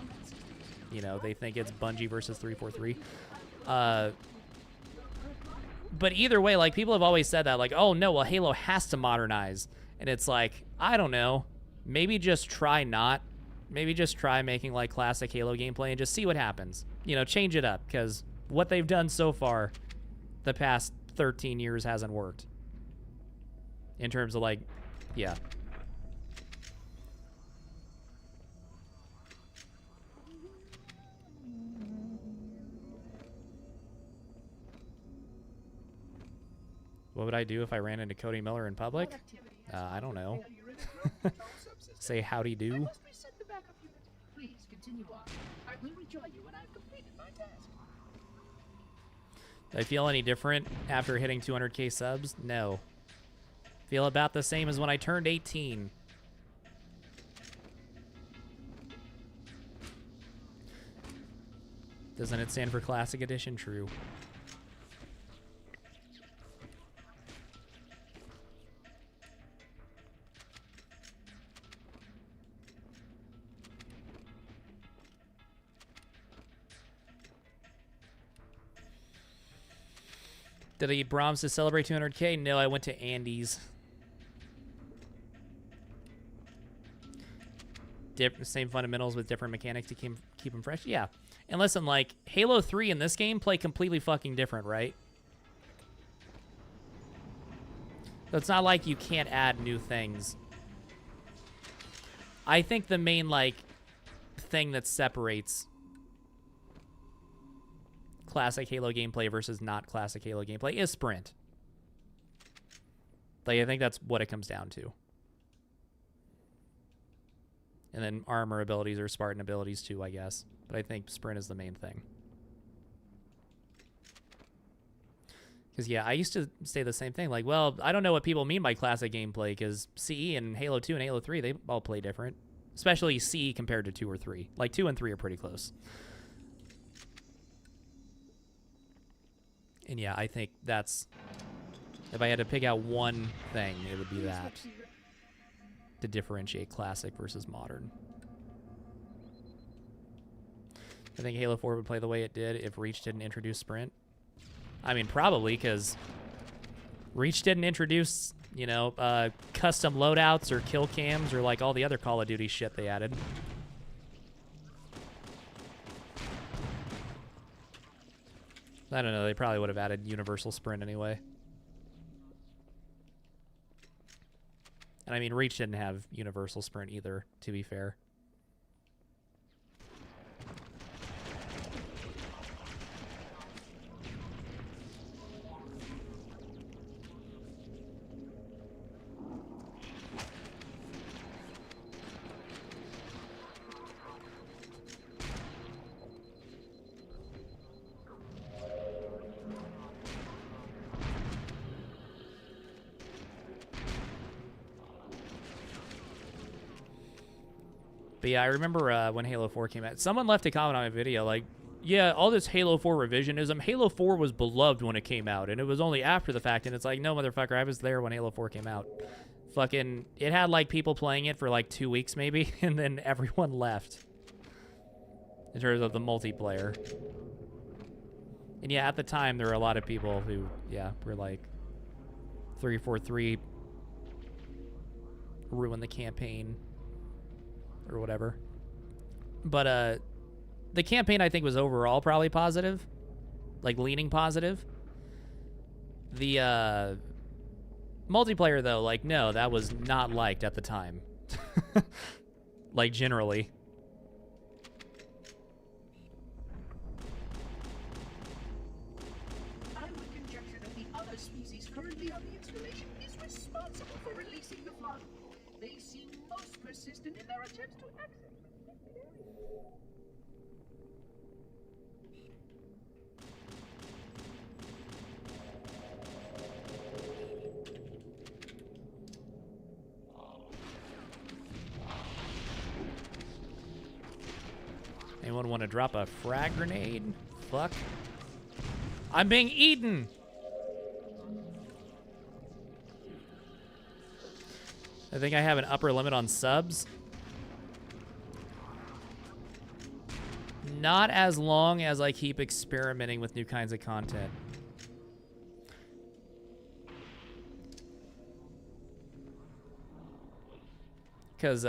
you know, they think it's Bungie versus 343. But either way, like, people have always said that, like, oh, no, well, Halo has to modernize. And it's like, I don't know. Maybe just try not. Maybe just try making, like, classic Halo gameplay and just see what happens. You know, change it up, because what they've done so far the past 13 years hasn't worked. In terms of, like, yeah. What would I do if I ran into Cody Miller in public? I don't know. Say howdy do. Do I feel any different after hitting 200K subs? No. Feel about the same as when I turned 18. Doesn't it stand for Classic Edition? True. Did I eat Brahms to celebrate 200K? No, I went to Andy's. Same fundamentals with different mechanics to keep them fresh? Yeah. And listen, like, Halo 3 and this game play completely fucking different, right? So it's not like you can't add new things. I think the main, like, thing that separates classic Halo gameplay versus not classic Halo gameplay is sprint. Like, I think that's what it comes down to. And then armor abilities or Spartan abilities too, I guess. But I think sprint is the main thing. Because, yeah, I used to say the same thing. Like, well, I don't know what people mean by classic gameplay because CE and Halo 2 and Halo 3, they all play different. Especially CE compared to 2 or 3. Like, 2 and 3 are pretty close. And yeah, I think that's, if I had to pick out one thing, it would be that. To differentiate classic versus modern. I think Halo 4 would play the way it did if Reach didn't introduce sprint. I mean, probably, because Reach didn't introduce, you know, custom loadouts or kill cams or like all the other Call of Duty shit they added. I don't know, they probably would have added universal sprint anyway. And I mean, Reach didn't have universal sprint either, to be fair. But yeah, I remember when Halo 4 came out. Someone left a comment on my video like, yeah, all this Halo 4 revisionism. Halo 4 was beloved when it came out, and it was only after the fact. And it's like, no, motherfucker, I was there when Halo 4 came out. Fucking, it had like people playing it for like 2 weeks maybe, and then everyone left. In terms of the multiplayer. And yeah, at the time, there were a lot of people who, yeah, were like, 343 ruined the campaign. Or whatever. But, the campaign, I think, was overall probably positive. Like, leaning positive. The, multiplayer, though, like, no, that was not liked at the time. Like, generally. I would conjecture that the other species currently on the installation is responsible for releasing the flood. They seem most persistent in their attempts to access the area. Anyone want to drop a frag grenade? Fuck. I'm being eaten! I think I have an upper limit on subs. Not as long as I keep experimenting with new kinds of content. Because,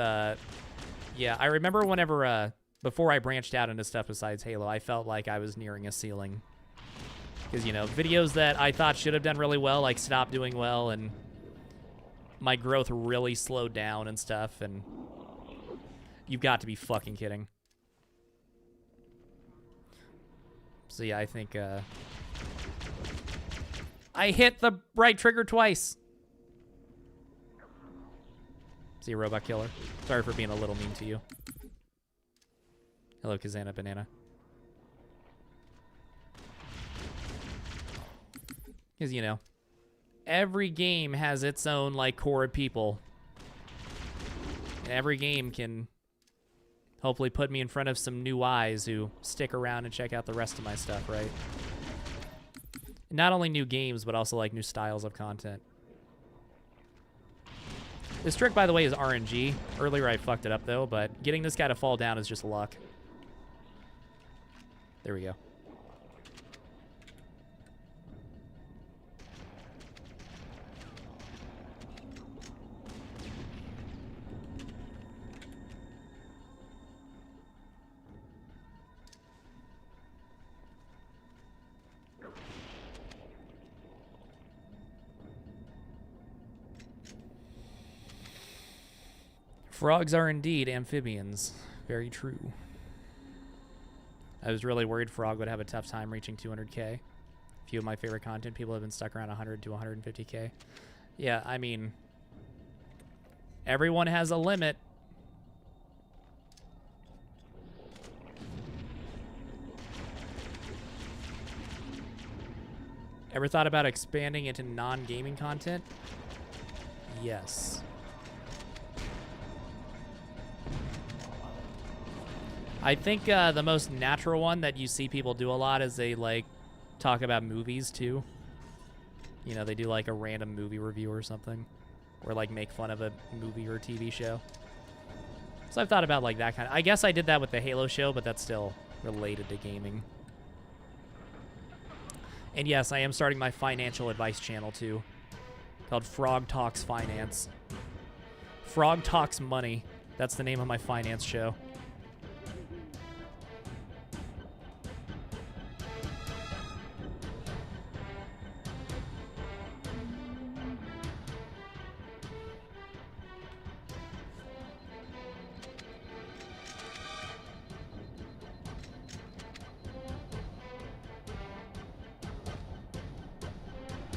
yeah, I remember whenever, before I branched out into stuff besides Halo, I felt like I was nearing a ceiling. Because, you know, videos that I thought should have done really well, like, stopped doing well, and my growth really slowed down and stuff, and you've got to be fucking kidding. So, yeah, I think, I hit the right trigger twice. See you, Robot Killer. Sorry for being a little mean to you. Hello, Kazana Banana. Because, you know, every game has its own, like, core of people. And every game can hopefully put me in front of some new eyes who stick around and check out the rest of my stuff, right? Not only new games, but also, like, new styles of content. This trick, by the way, is RNG. Earlier I fucked it up, though, but getting this guy to fall down is just luck. There we go. Frogs are indeed amphibians. Very true. I was really worried Frog would have a tough time reaching 200k. A few of my favorite content people have been stuck around 100 to 150k. Yeah, I mean, everyone has a limit. Ever thought about expanding into non-gaming content? Yes. I think the most natural one that you see people do a lot is they, like, talk about movies, too. You know, they do, like, a random movie review or something. Or, like, make fun of a movie or TV show. So I've thought about, like, that kind of... I guess I did that with the Halo show, but that's still related to gaming. And yes, I am starting my financial advice channel, too. Called Frog Talks Finance. Frog Talks Money. That's the name of my finance show.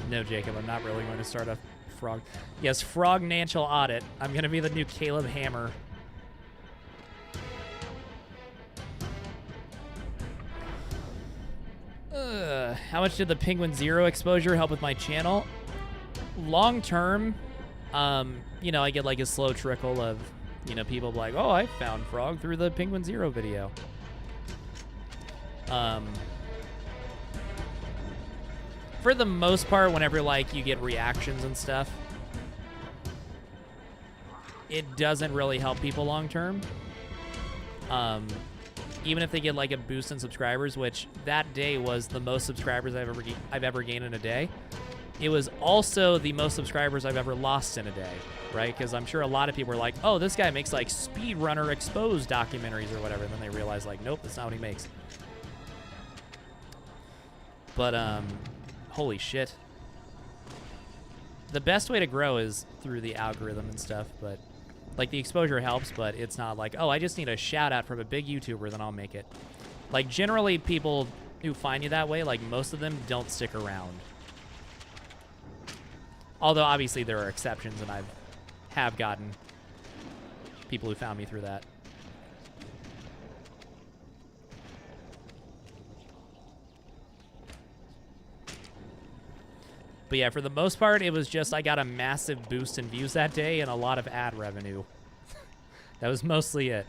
No, Jacob, I'm not really going to start a frog. Yes, Frognancial Audit. I'm going to be the new Caleb Hammer. How much did the Penguin Zero exposure help with my channel? Long term, you know, I get like a slow trickle of You know, people be like, oh, I found Frog through the Penguin Zero video. For the most part, whenever like you get reactions and stuff, it doesn't really help people long term. Even if they get like a boost in subscribers, which that day was the most subscribers I've ever gained in a day. It was also the most subscribers I've ever lost in a day, right? Because I'm sure a lot of people are like, oh, this guy makes like speedrunner exposed documentaries or whatever. And then they realize like, nope, that's not what he makes. But holy shit. The best way to grow is through the algorithm and stuff, but like the exposure helps, but it's not like, oh, I just need a shout out from a big YouTuber, then I'll make it. Like generally people who find you that way, like most of them don't stick around. Although obviously there are exceptions, and I have gotten people who found me through that. But yeah, for the most part, it was just I got a massive boost in views that day and a lot of ad revenue. That was mostly it.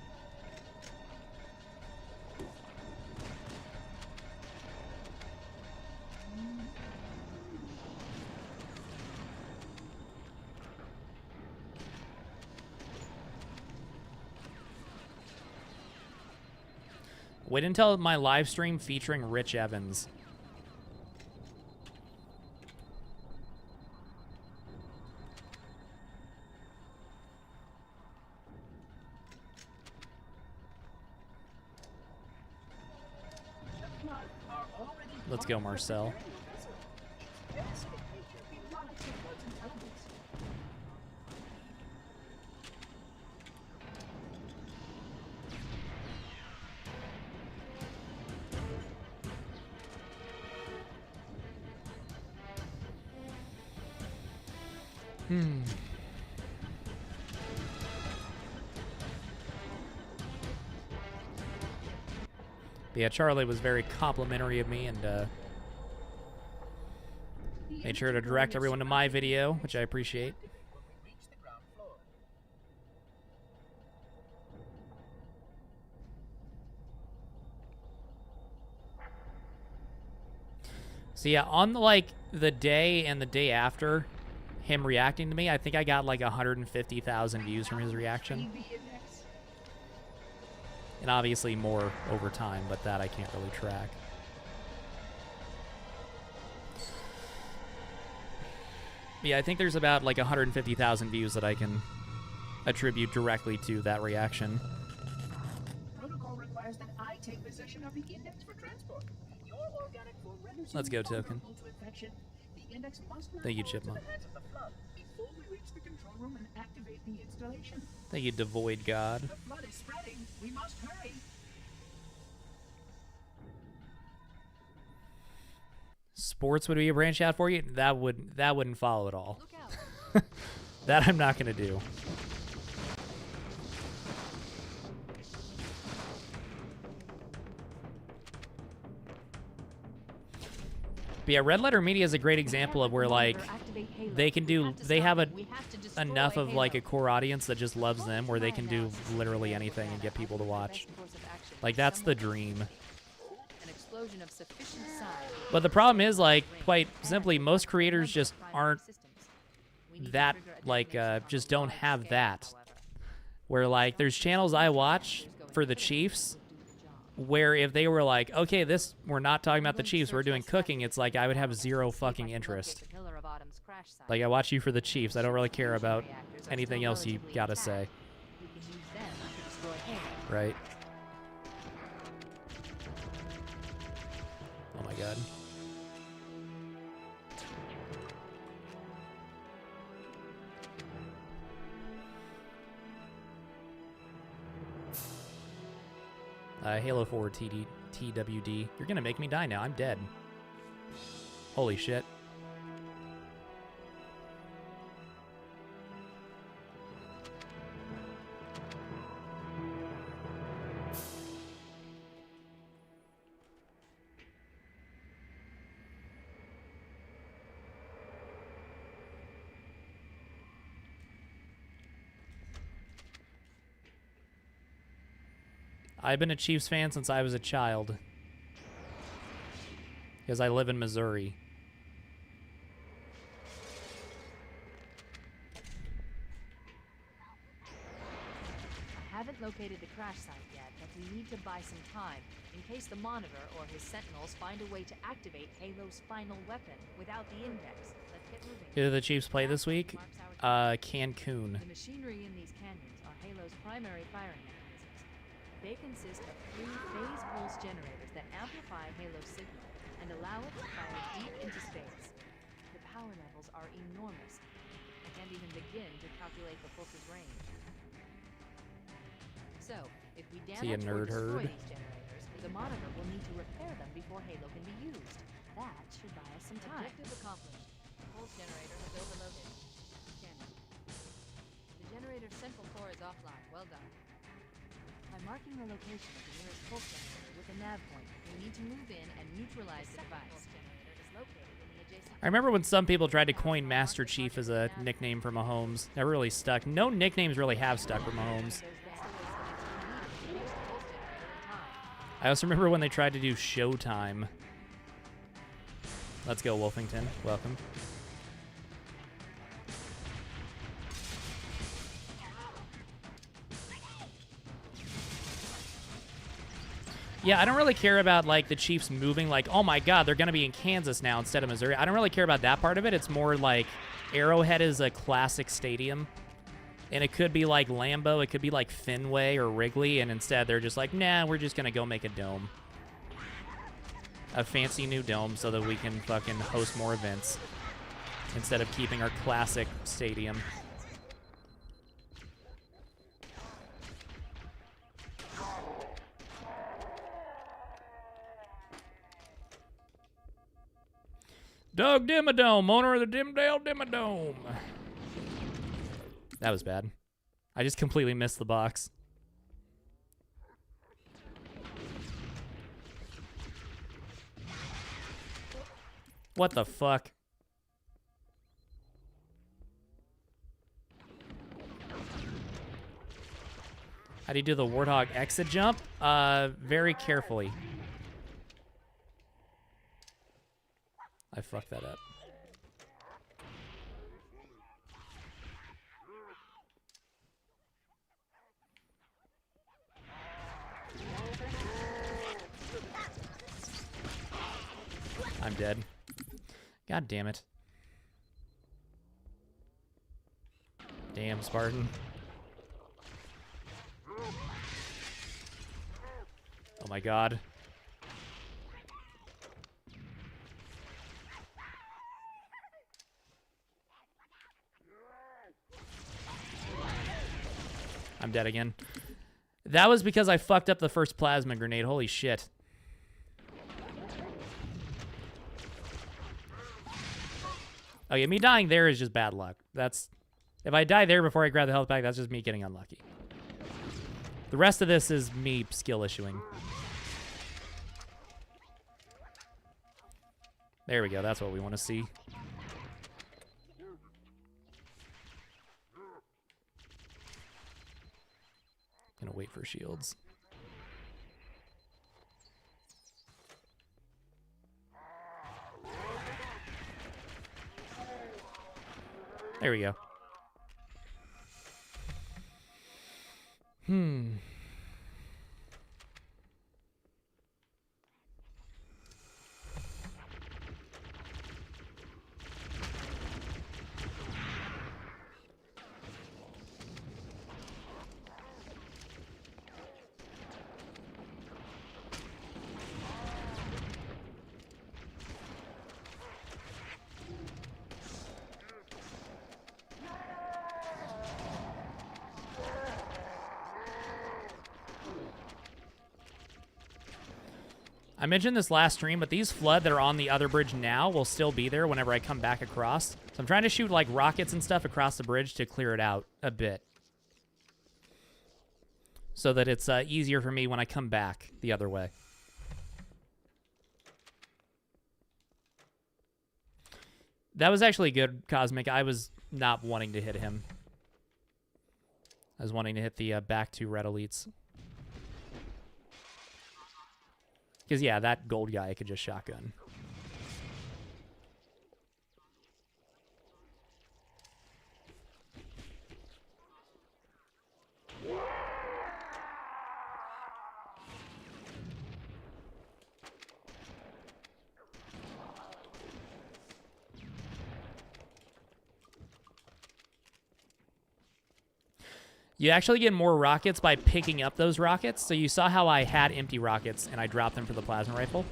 Wait until my live stream featuring Rich Evans. Let's go, Marcel. But yeah, Charlie was very complimentary of me and made sure to direct everyone to my video, which I appreciate. So yeah, on like the day and the day after him reacting to me, I think I got like 150,000 views from his reaction. And obviously more over time, but that I can't really track. Yeah, I think there's about like 150,000 views that I can attribute directly to that reaction. Protocol requires that I take possession of the index for transport. Your organic food renders Let's you go, Token. vulnerable to infection. The index must not Thank you, fall into Chipmunk. the hands of the flood before we reach the control room and activate the installation. Thank you, Devoid God. The flood is spreading. We must hurry. Sports would be a branch out for you? That wouldn't follow at all. Look out. That I'm not gonna do. But yeah, Red Letter Media is a great example of where like they can do, they have enough of like a core audience that just loves them where they can do literally anything and get people to watch. Like that's the dream. An explosion of sufficient size. But the problem is like quite simply most creators just aren't that like just don't have that. Where like there's channels I watch for the Chiefs where if they were like, okay, this, we're not talking about the Chiefs, we're doing cooking, it's like I would have zero fucking interest. Like, I watch you for the Chiefs. I don't really care about anything else you gotta say. Right? Oh my god. Halo 4 TWD. You're gonna make me die now. I'm dead. Holy shit. I've been a Chiefs fan since I was a child. Because I live in Missouri. I haven't located the crash site yet, but we need to buy some time in case the Monitor or his Sentinels find a way to activate Halo's final weapon without the index. Let's get moving. Who do the Chiefs play this week? Cancun. The machinery in these canyons are Halo's primary firing mechanisms. They consist of 3 phase pulse generators that amplify Halo's signal and allow it to fire deep into space. The power levels are enormous. I can't even begin to calculate the pulse's range. So, if we See a damage or nerd destroy herd? these generators, the Monitor will need to repair them before Halo can be used. That should buy us some time. Objective accomplished. The pulse generator has overloaded. Scanning. The generator's central core is offline. Well done. By marking the location of the nearest pulse generator with a nav point, we need to move in and neutralize the device. Pulse generator is located in the adjacent. I remember when some people tried to coin Master Chief as a nickname for Mahomes. That really stuck. No nicknames really have stuck for Mahomes. I also remember when they tried to do Showtime. Let's go, Wolfington. Welcome. Yeah, I don't really care about, like, the Chiefs moving, like, oh my god, they're going to be in Kansas now instead of Missouri. I don't really care about that part of it. It's more like Arrowhead is a classic stadium. And it could be like Lambeau, it could be like Fenway or Wrigley, and instead they're just like, nah, we're just going to go make a dome. A fancy new dome so that we can fucking host more events instead of keeping our classic stadium. Doug Dimmadome, owner of the Dimdale Dimmadome. That was bad. I just completely missed the box. What the fuck? How do you do the Warthog exit jump? Very carefully. I fucked that up. I'm dead. God damn it. Damn, Spartan. Oh my god. I'm dead again. That was because I fucked up the first plasma grenade. Holy shit. Oh yeah, me dying there is just bad luck. That's... If I die there before I grab the health pack, that's just me getting unlucky. The rest of this is me skill issuing. There we go, that's what we want to see. Gonna wait for shields. There we go. I mentioned this last stream, but these flood that are on the other bridge now will still be there whenever I come back across. So I'm trying to shoot like rockets and stuff across the bridge to clear it out a bit. So that it's easier for me when I come back the other way. That was actually good, Cosmic. I was not wanting to hit him. I was wanting to hit the back two red elites. Because, yeah, that gold guy I could just shotgun. You actually get more rockets by picking up those rockets. So you saw how I had empty rockets and I dropped them for the plasma rifle.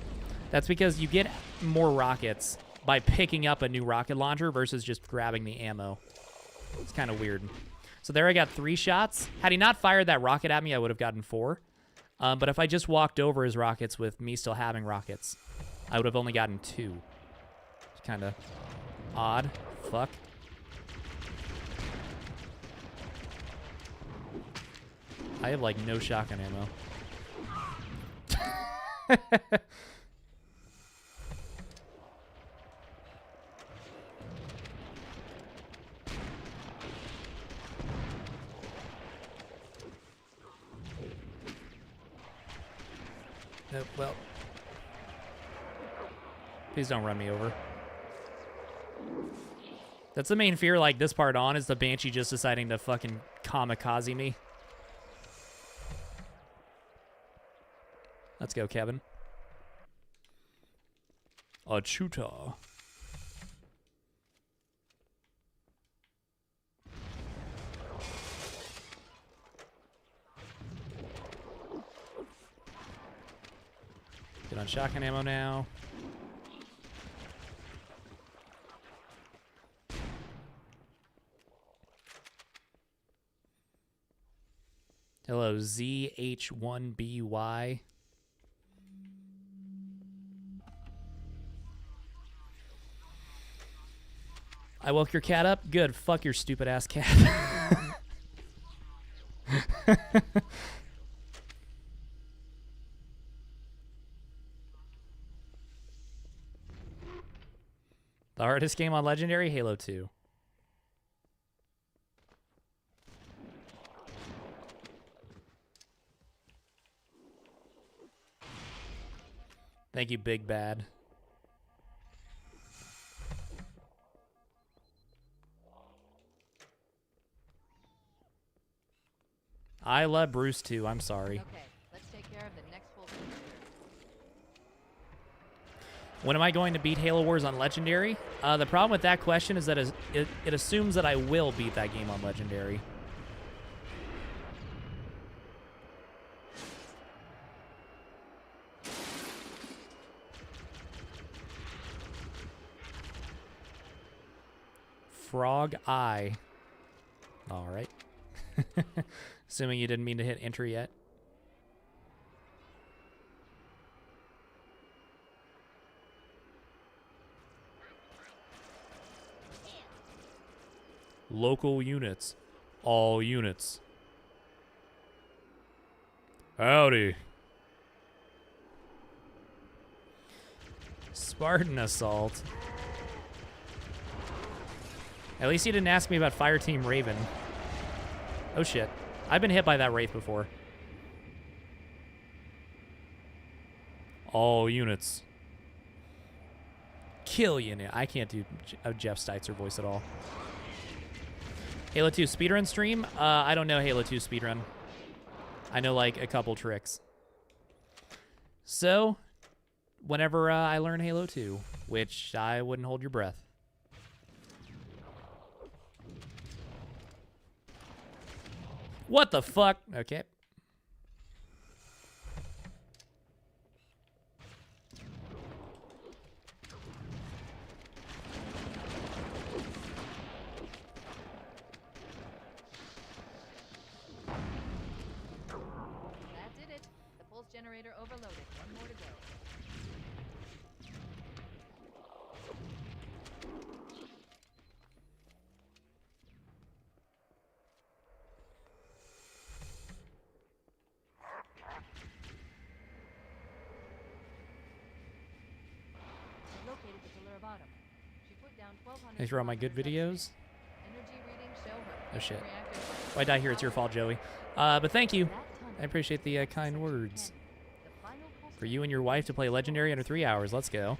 That's because you get more rockets by picking up a new rocket launcher versus just grabbing the ammo. It's kind of weird. So there I got 3 shots. Had he not fired that rocket at me, I would have gotten 4. But if I just walked over his rockets with me still having rockets, I would have only gotten 2. It's kind of odd. Fuck. I have, like, no shotgun ammo. Well. Please don't run me over. That's the main fear, like, this part on, is the Banshee just deciding to fucking kamikaze me. Let's go, Kevin. A shooter. Get on shotgun ammo now. Hello, ZH1BY. I woke your cat up? Good. Fuck your stupid ass cat. The hardest game on Legendary? Halo 2. Thank you, Big Bad. I love Bruce too. I'm sorry. Okay, let's take care of the next full generator. When am I going to beat Halo Wars on Legendary? The problem with that question is that it assumes that I will beat that game on Legendary. Frog Eye. All right. Assuming you didn't mean to hit enter yet. Local units. All units. Howdy. Spartan Assault. At least you didn't ask me about Fireteam Raven. Oh shit. I've been hit by that Wraith before. All units. Kill unit. I can't do a Jeff Steitzer voice at all. Halo 2 speedrun stream? I don't know Halo 2 speedrun. I know like a couple tricks. So, whenever I learn Halo 2, which I wouldn't hold your breath. What the fuck? Okay. That did it. The pulse generator overloaded. One more to go. Located the pillar of autumn. She put down 1,200. Thanks for all my good videos. Energy readings show her. Oh shit. Reactor If I die here, it's your fault, Joey. But thank you. I appreciate the kind words. The final pulse For you and your wife to play Legendary under 3 hours. Let's go.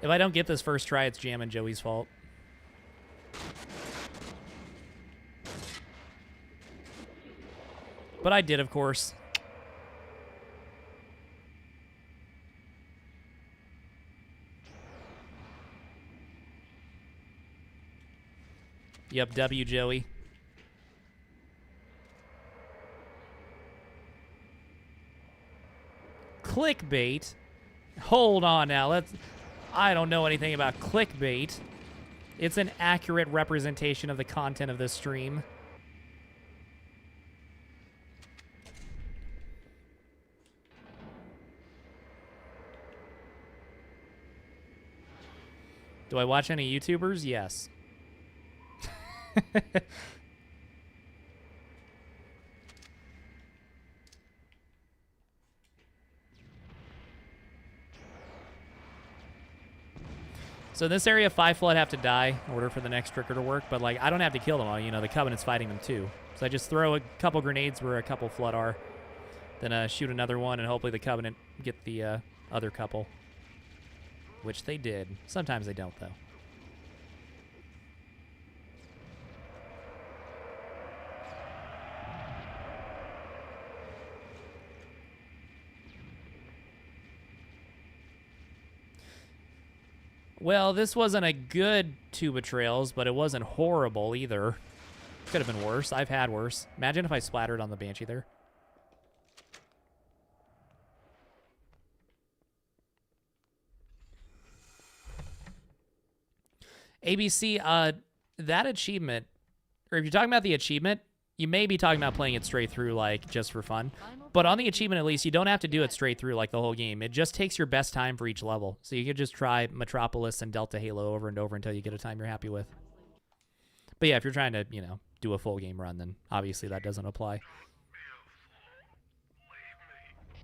If I don't get this first try, it's Jam and Joey's fault. But I did, of course. Yep, W, Joey. Clickbait? Hold on now. I don't know anything about clickbait. It's an accurate representation of the content of this stream. Do I watch any YouTubers? Yes. So in this area, 5 Flood have to die in order for the next trigger to work, but like I don't have to kill them all, you know, the Covenant's fighting them too. So I just throw a couple grenades where a couple Flood are, then shoot another one, and hopefully the Covenant get the other couple. Which they did. Sometimes they don't, though. Well, this wasn't a good 2 betrayals, but it wasn't horrible either. Could have been worse. I've had worse. Imagine if I splattered on the Banshee there. ABC, that achievement, or if you're talking about the achievement, you may be talking about playing it straight through, like, just for fun. But on the achievement, at least, you don't have to do it straight through, like, the whole game. It just takes your best time for each level. So you could just try Metropolis and Delta Halo over and over until you get a time you're happy with. But yeah, if you're trying to, you know, do a full game run, then obviously that doesn't apply.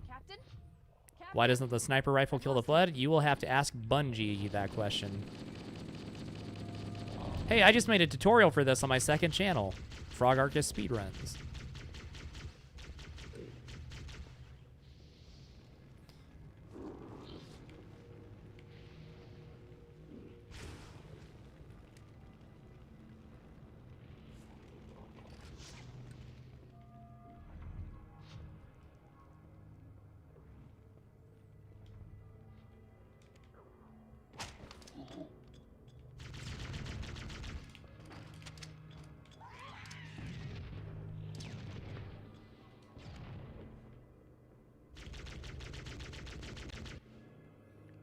Captain? Why doesn't the sniper rifle kill the Flood? You will have to ask Bungie that question. Hey, I just made a tutorial for this on my second channel, Frog Arcus Speedruns.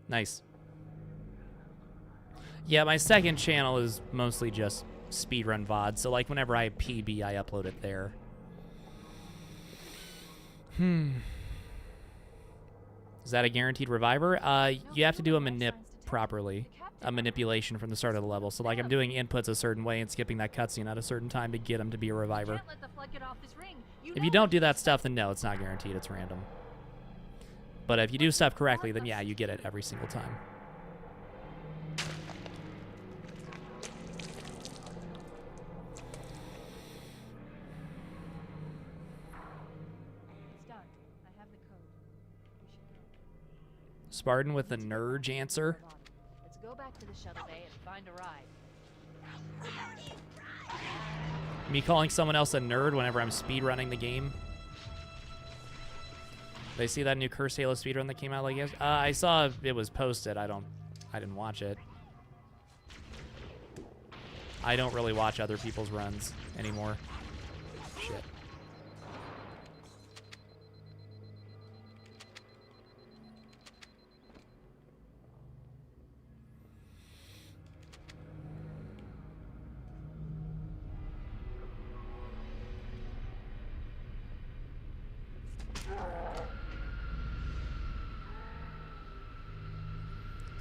Nice. Yeah, my second channel is mostly just speedrun VOD, so like whenever I PB, I upload it there. Is that a guaranteed reviver? You have to do a manip properly. A manipulation from the start of the level. So like I'm doing inputs a certain way and skipping that cutscene at a certain time to get him to be a reviver. If you don't do that stuff, then no, it's not guaranteed, it's random. But if you do stuff correctly, then yeah, you get it every single time. It's done. I have the code. We should go. Spartan with the Nurge answer. Let's go back to the shuttle bay and find a ride. Me calling someone else a nerd whenever I'm speedrunning the game. They see that new Cursed Halo speedrun that came out like yesterday? I saw it was posted. I didn't watch it. I don't really watch other people's runs anymore. Shit.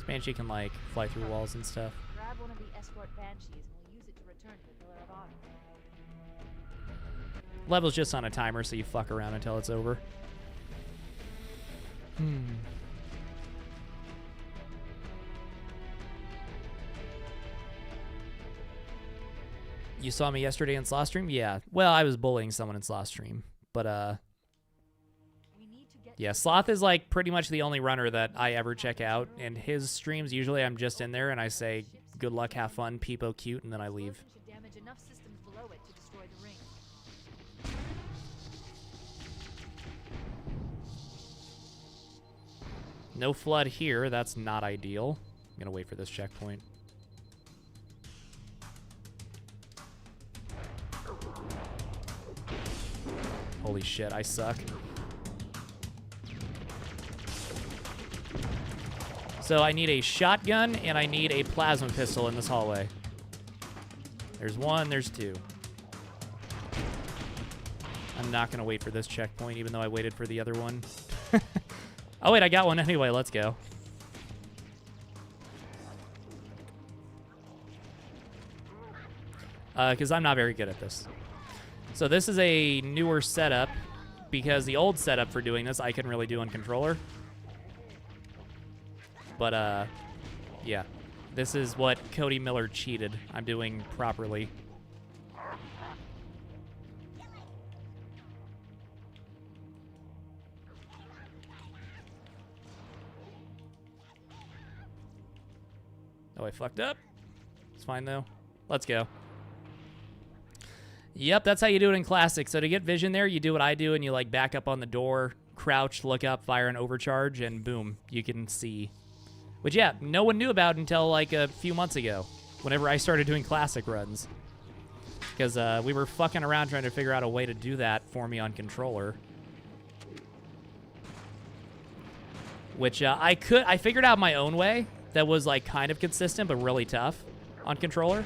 Banshee can like fly through walls and stuff. Grab one of the escort banshees and we'll use it to return to the Pillar of Honor. Level's just on a timer, so you fuck around until it's over. You saw me yesterday in Sloth Stream? Yeah. Well, I was bullying someone in Sloth Stream. But, yeah, Sloth is, like, pretty much the only runner that I ever check out. And his streams, usually I'm just in there and I say, good luck, have fun, peepo cute, and then I leave. Should damage enough systems below it to destroy the ring. No flood here. That's not ideal. I'm gonna wait for this checkpoint. Holy shit, I suck. So I need a shotgun and I need a plasma pistol in this hallway. There's one, there's two. I'm not gonna wait for this checkpoint even though I waited for the other one. Oh wait, I got one anyway, let's go. Because I'm not very good at this. So this is a newer setup, because the old setup for doing this I couldn't really do on controller. But, yeah. This is what Cody Miller cheated. I'm doing properly. Oh, I fucked up. It's fine, though. Let's go. Yep, that's how you do it in Classic. So to get vision there, you do what I do, and you, like, back up on the door, crouch, look up, fire an overcharge, and boom, you can see. Which, yeah, no one knew about until, like, a few months ago, whenever I started doing Classic runs. Because we were fucking around trying to figure out a way to do that for me on controller. Which I figured out my own way that was, like, kind of consistent, but really tough on controller.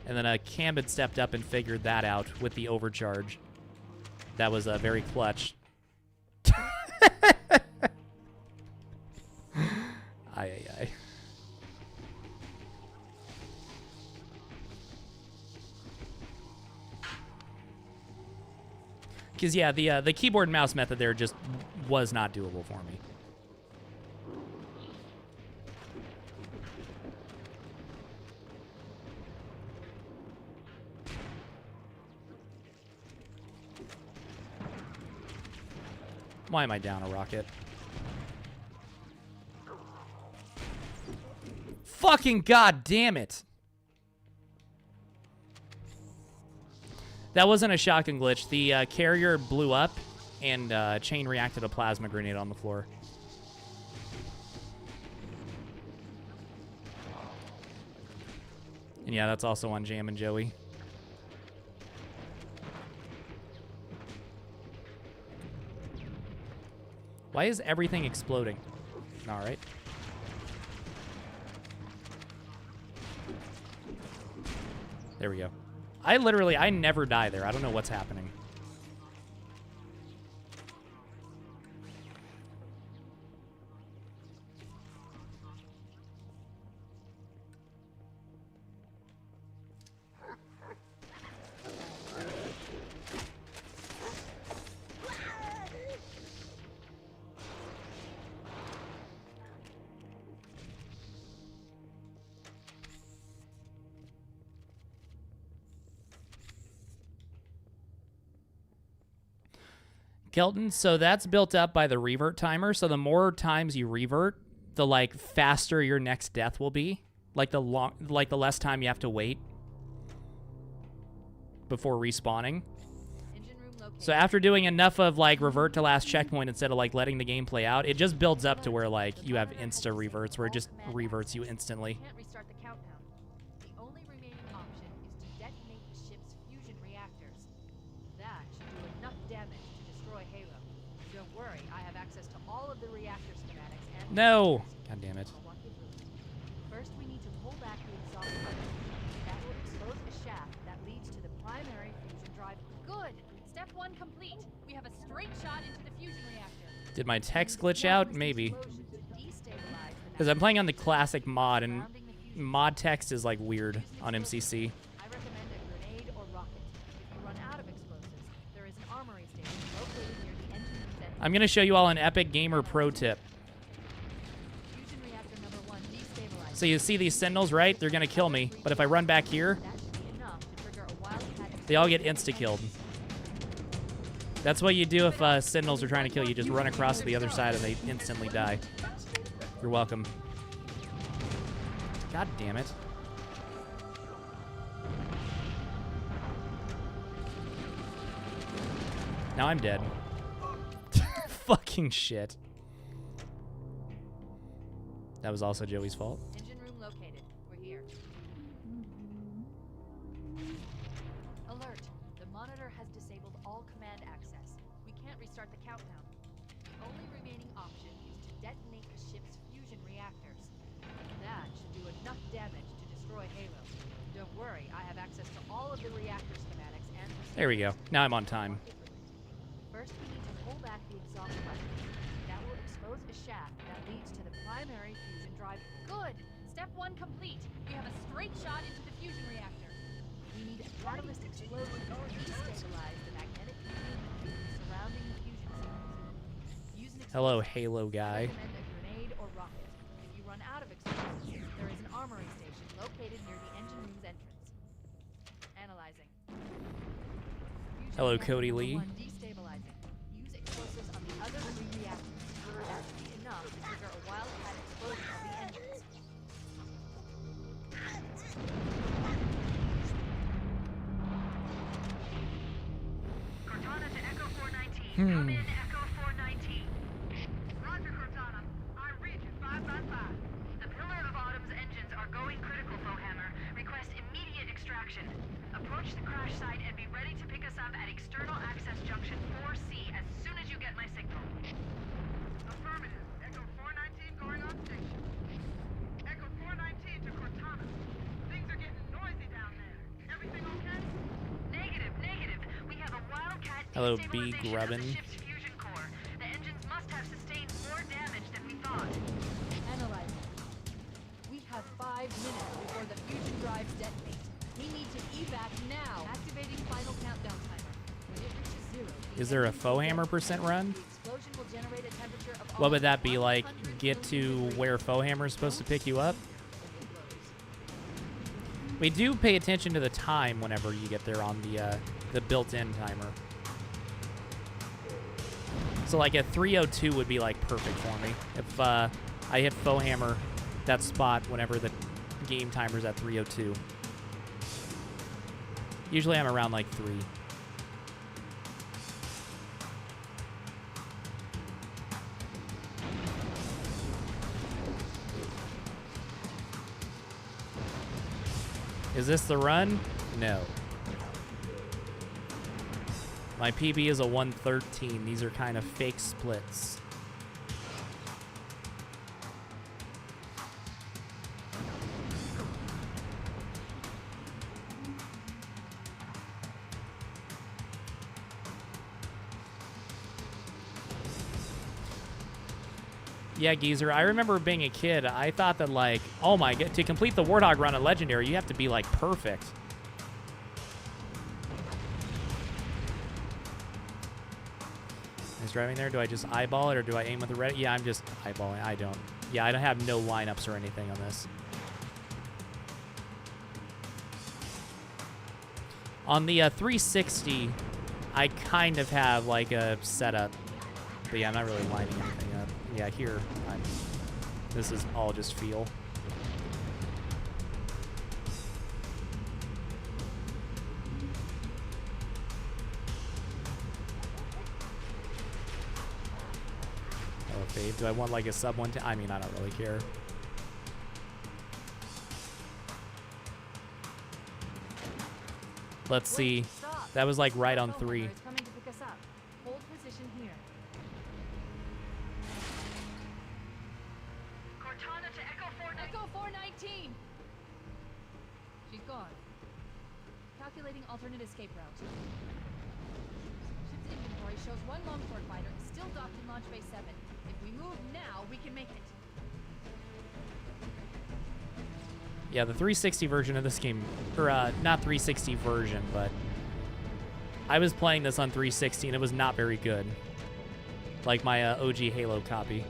And then Cam had stepped up and figured that out with the overcharge. That was very clutch. Ay. Because, yeah, the keyboard and mouse method there just was not doable for me. Why am I down a rocket? Fucking god damn it. That wasn't a shotgun glitch. The carrier blew up and chain reacted a plasma grenade on the floor. And yeah, that's also on Jam and Joey. Why is everything exploding? All right. There we go. I never die there. I don't know what's happening. Kelton, so that's built up by the revert timer. So the more times you revert, the like faster your next death will be. Like the less time you have to wait before respawning. So after doing enough of like revert to last checkpoint instead of like letting the game play out, it just builds up to where like you have insta reverts where it just reverts you instantly. Can't restart the countdown. The only remaining option is to detonate the ship's fusion reactors. That should do enough damage to destroy Halo. Don't worry, I have access to all of the reactor schematics and No! God damn it. I'll walk you through it. First, we need to pull back the exhaust button. That will expose a shaft that leads to the primary fusion drive. Good. Step 1 complete. We have a straight shot into the fusion reactor. Did my text glitch out? Maybe. Because I'm playing on the classic mod, and mod text is like weird on MCC. I recommend a grenade or rocket. If you run out of explosives, I'm going to show you all an epic gamer pro tip. Fusion reactor number 1 destabilized. So you see these sentinels, right? They're going to kill me. But if I run back here, That should be enough to trigger a wildcat. they all get insta-killed. That's what you do if sentinels are trying to kill you. Just run across to the other side and they instantly die. You're welcome. God damn it. Now I'm dead. Fucking shit. That was also Joey's fault. Engine room located. We're here. Alert. The monitor has disabled all command access. We can't restart the countdown. The only remaining option is to detonate the ship's fusion reactors. That should do enough damage to destroy Halo. Don't worry, I have access to all of the reactor schematics and There we go. Now I'm on time. First, we need to pull back the exhaust button. That will expose a shaft that leads to the primary fusion drive. Good! Step 1 complete. We have a straight shot into the fusion reactor. We need a catalyst explosion to destabilize the magnetic field surrounding the fusion cells. Use an Hello, explosive. Halo guy. Recommend a grenade or rocket. If you run out of explosives, there is an armory station located near the engine room's entrance. Analyzing. Fusion Hello, reactor Cody number Lee. 1 destabilizing. Use explosives on the other 3 reactors. That should be enough to trigger a wildcat explosion of the engines. Cortana to Echo 419. Come in, Echo 419. Roger, Cortana. I read you 5 by 5. The Pillar of Autumn's engines are going critical, Fohammer. Request immediate extraction. Approach the crash site and be ready to pick us up at external access junction 4C as soon as you get my signal. Affirmative. Echo 419 going on station. Echo 419 to Cortana. Things are getting noisy down there. Everything okay? Negative, negative. We have a wildcat Hello, B. destabilization of Grubbin. the ship's fusion core. The engines must have sustained more damage than we thought. Analyzing. We have 5 minutes before the fusion drives detonate. We need to evac now. Activating final countdown timer. When it reaches 0, the Is there a engines faux will hammer detonate. percent run? The explosion will generate a temperature of What would that be, almost like, 100 get to million where degrees. faux hammer is supposed to pick you up? Close. We do pay attention to the time whenever you get there on the built-in timer. So like at 3:02 would be like perfect for me. If I hit faux hammer that spot whenever the game timer's at 3:02. Usually I'm around like 3. Is this the run? No. My PB is a 113. These are kind of fake splits. Yeah, Geezer, I remember being a kid, I thought that, like, oh my god, to complete the Warthog run on Legendary, you have to be, like, perfect. He's driving there. Do I just eyeball it, or do I aim with the red? Yeah, I'm just eyeballing. I don't. Yeah, I don't have no lineups or anything on this. On the 360, I kind of have, like, a setup. But yeah, I'm not really lining anything up. Yeah, here, this is all just feel. Okay, do I want like a sub 110? I mean, I don't really care. Let's see. Stop. That was like right on Faux 3. hammer is coming to pick us up. Hold position here. Cortana to Echo 419. Echo 419. She's gone. Calculating alternate escape route. Ship's inventory shows 1 Longsword fighter is still docked in Launch Bay 7. If we move now, we can make it. Yeah, the 360 version of this game, or not 360 version, but I was playing this on 360 and it was not very good. like my OG Halo copy.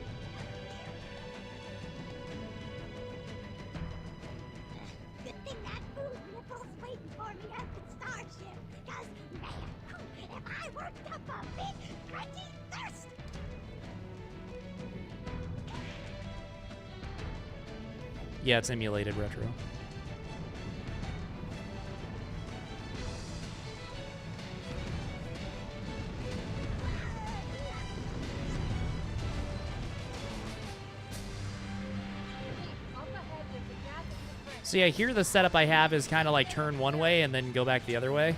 Good thing that fool nipple's waiting for me at the starship. Cause, man, if I worked up a big, crunchy thirst. Yeah, it's emulated retro. So yeah, here the setup I have is kind of like turn one way and then go back the other way.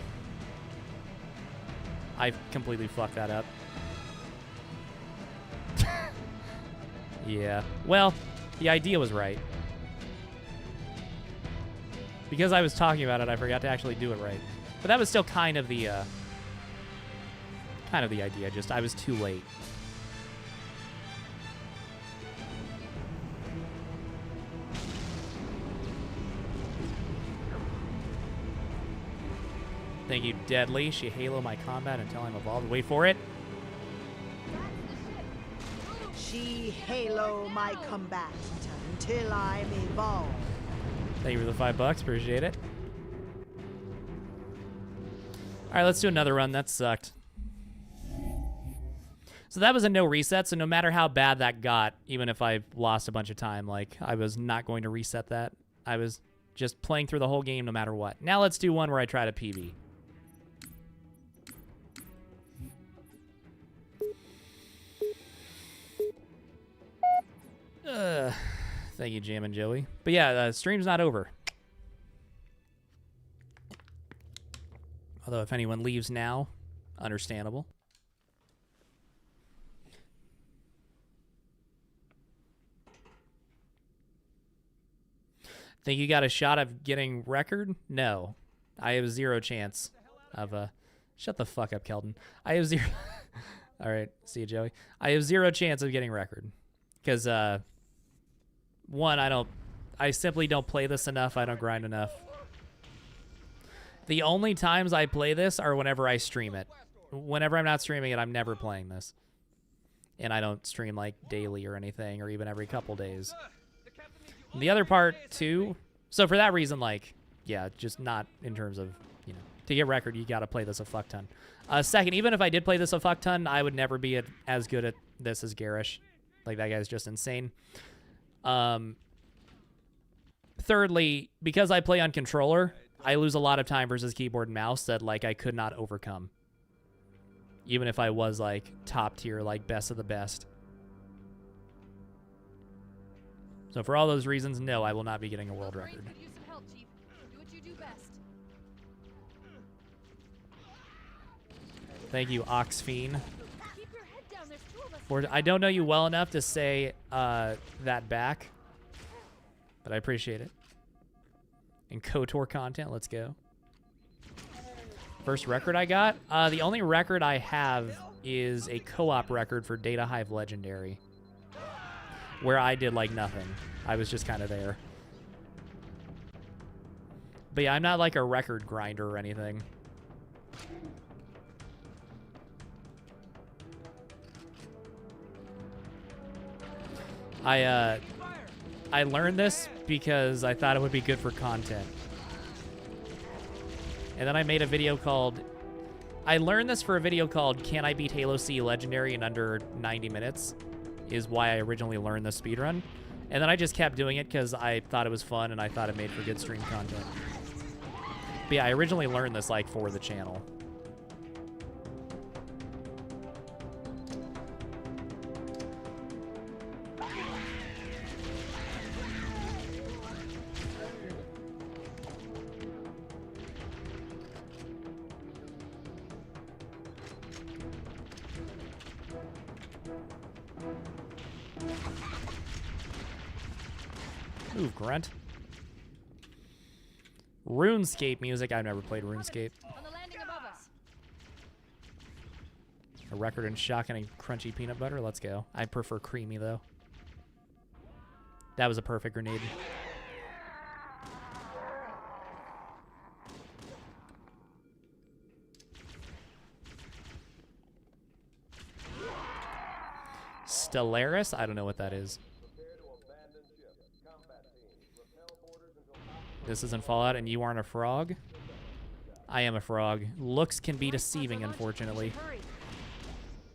I completely fucked that up. Yeah. Well, the idea was right. Because I was talking about it, I forgot to actually do it right. But that was still kind of the idea, just I was too late. Thank you, Deadly. She halo my combat until I'm evolved. Wait for it. She halo my combat until I'm evolved. Thank you for the $5. Appreciate it. All right, let's do another run. That sucked. So that was a no reset. So no matter how bad that got, even if I lost a bunch of time, like I was not going to reset that. I was just playing through the whole game no matter what. Now let's do one where I try to PB. Thank you, Jam and Joey. But yeah, the stream's not over. Although if anyone leaves now, understandable. Think you got a shot of getting record? No. I have zero chance of shut the fuck up, Keldon. I have zero All right, see you, Joey. I have zero chance of getting record. Because one, I simply don't play this enough. I don't grind enough. The only times I play this are whenever I stream it. Whenever I'm not streaming it, I'm never playing this. And I don't stream like daily or anything, or even every couple days. The other part too, so for that reason, like, yeah, just not in terms of, you know, to get record, you gotta play this a fuck ton. Second, even if I did play this a fuck ton, I would never be as good at this as Garish. Like, that guy's just insane. Thirdly, because I play on controller, I lose a lot of time versus keyboard and mouse that, like, I could not overcome. Even if I was, like, top tier, like, best of the best. So for all those reasons, no, I will not be getting a world record. Could use some help, Chief. Do what you do best. Thank you, Oxfiend. Keep your head down. There's two of us. I don't know you well enough to say that back, but I appreciate it. And KOTOR content, let's go. First record I got? The only record I have is a co-op record for Data Hive Legendary, where I did, like, nothing. I was just kind of there. But yeah, I'm not like a record grinder or anything. I learned this because I thought it would be good for content. And then I made a video called... I learned this for a video called Can I Beat Halo CE Legendary in Under 90 Minutes? Is why I originally learned the speedrun. And then I just kept doing it because I thought it was fun and I thought it made for good stream content. But yeah, I originally learned this, like, for the channel. Move, grunt. RuneScape music. I've never played RuneScape. On the landing above us. A record in shotgun and crunchy peanut butter. Let's go. I prefer creamy, though. That was a perfect grenade. Stellaris? I don't know what that is. This isn't Fallout, and you aren't a frog? I am a frog. Looks can be deceiving, unfortunately. Hurry.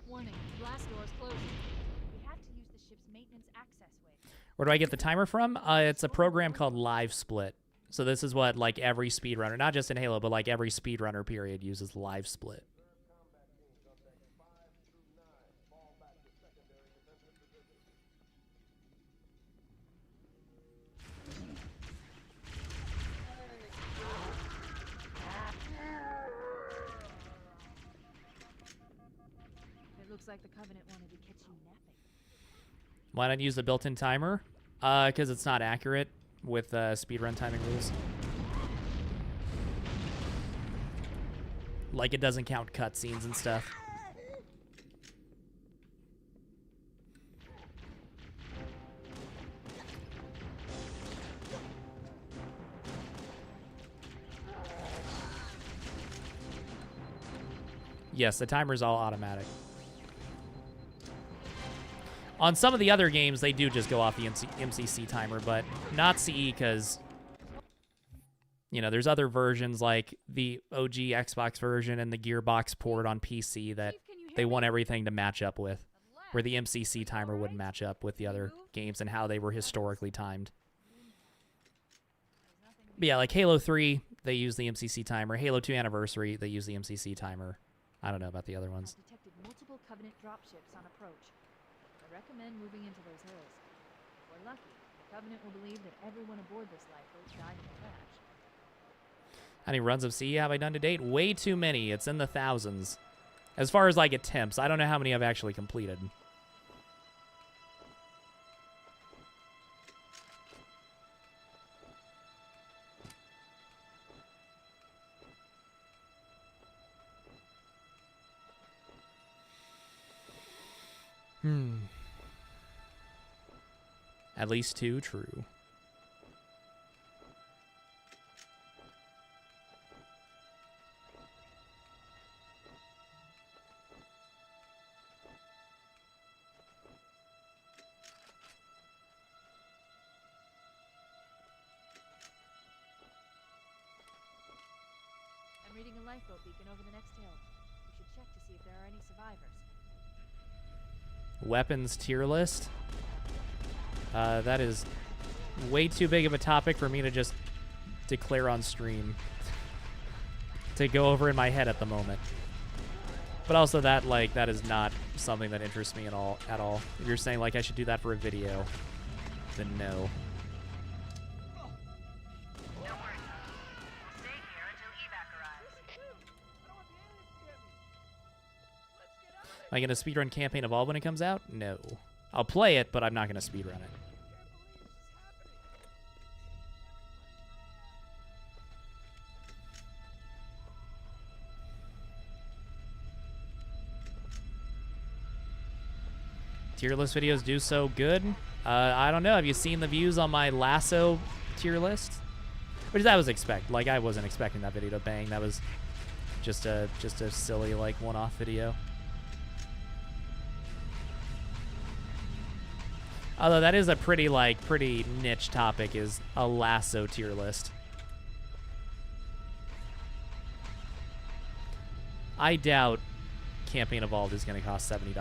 Warning, blast doors closing. We have to use the ship's maintenance access way. Where do I get the timer from? It's a program called Live Split. So this is what like every speedrunner, not just in Halo, but like every speedrunner period uses Live Split. It looks like the Covenant wanted to catch you napping. Why not use the built-in timer? Because it's not accurate with speedrun timing rules. Like it doesn't count cutscenes and stuff. Yes, the timer's all automatic. On some of the other games, they do just go off the MCC timer, but not CE because, you know, there's other versions like the OG Xbox version and the Gearbox port on PC that they want everything to match up with, where the MCC timer wouldn't match up with the other games and how they were historically timed. But yeah, like Halo 3, they use the MCC timer. Halo 2 Anniversary, they use the MCC timer. I don't know about the other ones. I've detected multiple Covenant dropships on approach. I recommend moving into those hills. If we're lucky, the Covenant will believe that everyone aboard this lifeboat died in the crash. How many runs of CE have I done to date? Way too many. It's in the thousands. As far as like attempts, I don't know how many I've actually completed. At least 2, true. I'm reading a lifeboat beacon over the next hill. We should check to see if there are any survivors. Weapons tier list. That is way too big of a topic for me to just declare on stream. To go over in my head at the moment. But also that is not something that interests me at all. If you're saying like I should do that for a video, then no. Don't worry. We'll stay here until evac arrives. Am I going to speedrun Campaign Evolved when it comes out? No. I'll play it, but I'm not going to speedrun it. Tier list videos do so good. I don't know. Have you seen the views on my Lasso tier list? Which that was expected. Like I wasn't expecting that video to bang. That was just a silly like one-off video. Although that is a pretty niche topic, is a Lasso tier list. I doubt Campaign Evolved is going to cost $70.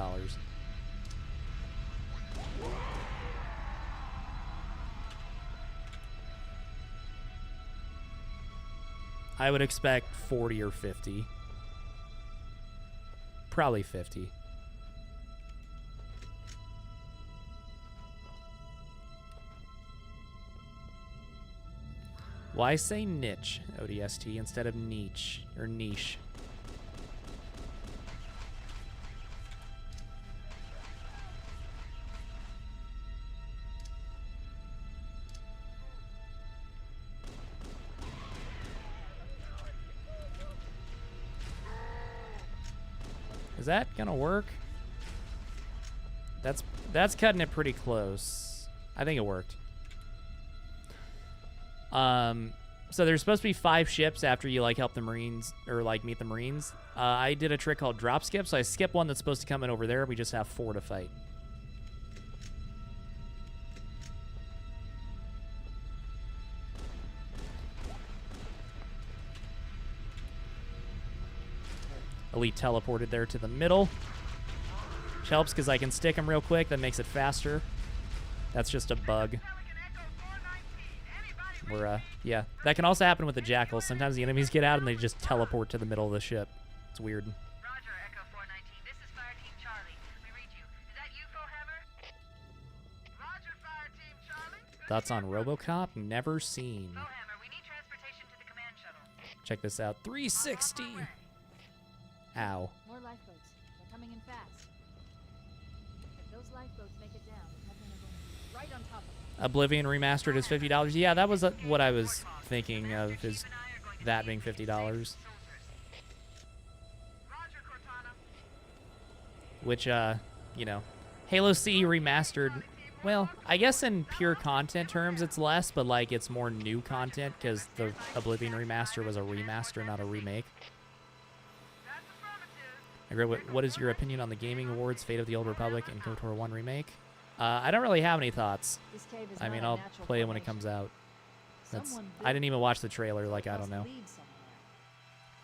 I would expect 40 or 50. Probably 50. Why say niche, ODST, instead of niche, or niche? Is that gonna work? That's cutting it pretty close. I think it worked. So there's supposed to be 5 ships after you like help the Marines or like meet the Marines. I did a trick called drop skip, so I skip one that's supposed to come in over there. We just have 4 to fight. Elite teleported there to the middle. Which helps because I can stick him real quick. That makes it faster. That's just a bug. Yeah. That can also happen with the Jackals. Sometimes the enemies get out and they just teleport to the middle of the ship. It's weird. Roger, Echo 419. This is Fire Team Charlie. We read you. Is that you, Fohammer? Roger, Fire Team Charlie. Thoughts on RoboCop? Never seen. Fohammer, we need transportation to the command shuttle. Check this out. 360. Ow. More lifeboats. They're coming in fast. If those lifeboats make it down, the Covenant are going to be right on top of them. Oblivion Remastered is $50. Yeah, that was what I was thinking of, is that being $50. Roger, Cortana. Which, you know, Halo CE Remastered, well, I guess in pure content terms it's less, but, like, it's more new content because the Oblivion Remaster was a remaster, not a remake. What is your opinion on the Gaming Awards, Fate of the Old Republic, and KOTOR 1 Remake? I don't really have any thoughts. This cave is I mean, not a I'll natural play it when it formation. comes out. Someone I didn't even watch the trailer, like, I don't must know. lead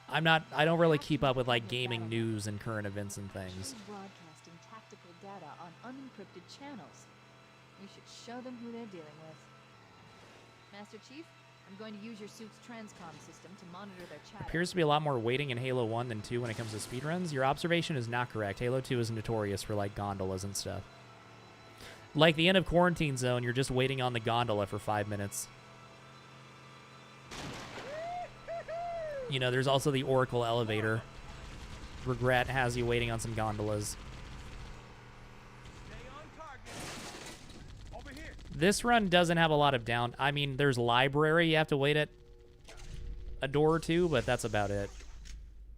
somewhere. I don't really keep up with, like, gaming news and current events and things. She's broadcasting tactical data on unencrypted channels. We should show them who they're dealing with. Master Chief, I'm going to use your suit's transcom system to monitor their chatter. Appears to be a lot more waiting in Halo 1 than 2 when it comes to speedruns. Your observation is not correct. Halo 2 is notorious for, like, gondolas and stuff. Like the end of Quarantine Zone, you're just waiting on the gondola for 5 minutes. You know, there's also the Oracle elevator. Regret has you waiting on some gondolas. Stay on target. Over here. This run doesn't have a lot of down... I mean, there's library. You have to wait at a door or two, but that's about it.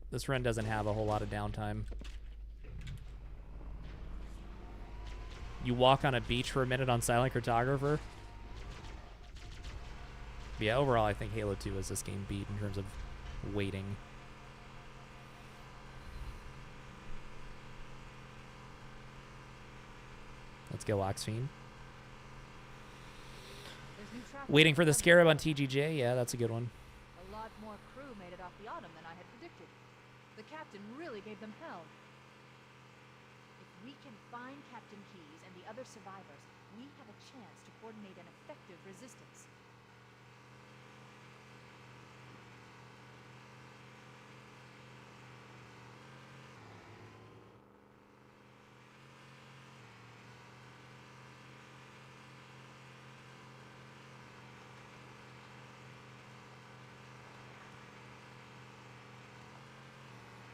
This run doesn't have a whole lot of downtime. You walk on a beach for a minute on Silent Cartographer. But yeah, overall, I think Halo 2 is this game beat in terms of waiting. Let's go, Oxfiend. There's new traffic Waiting for the on Scarab on TGJ. Yeah, that's a good one. A lot more crew made it off the Autumn than I had predicted. The captain really gave them hell. If we can find Captain Keyes and the other survivors, we have a chance to coordinate an effective resistance.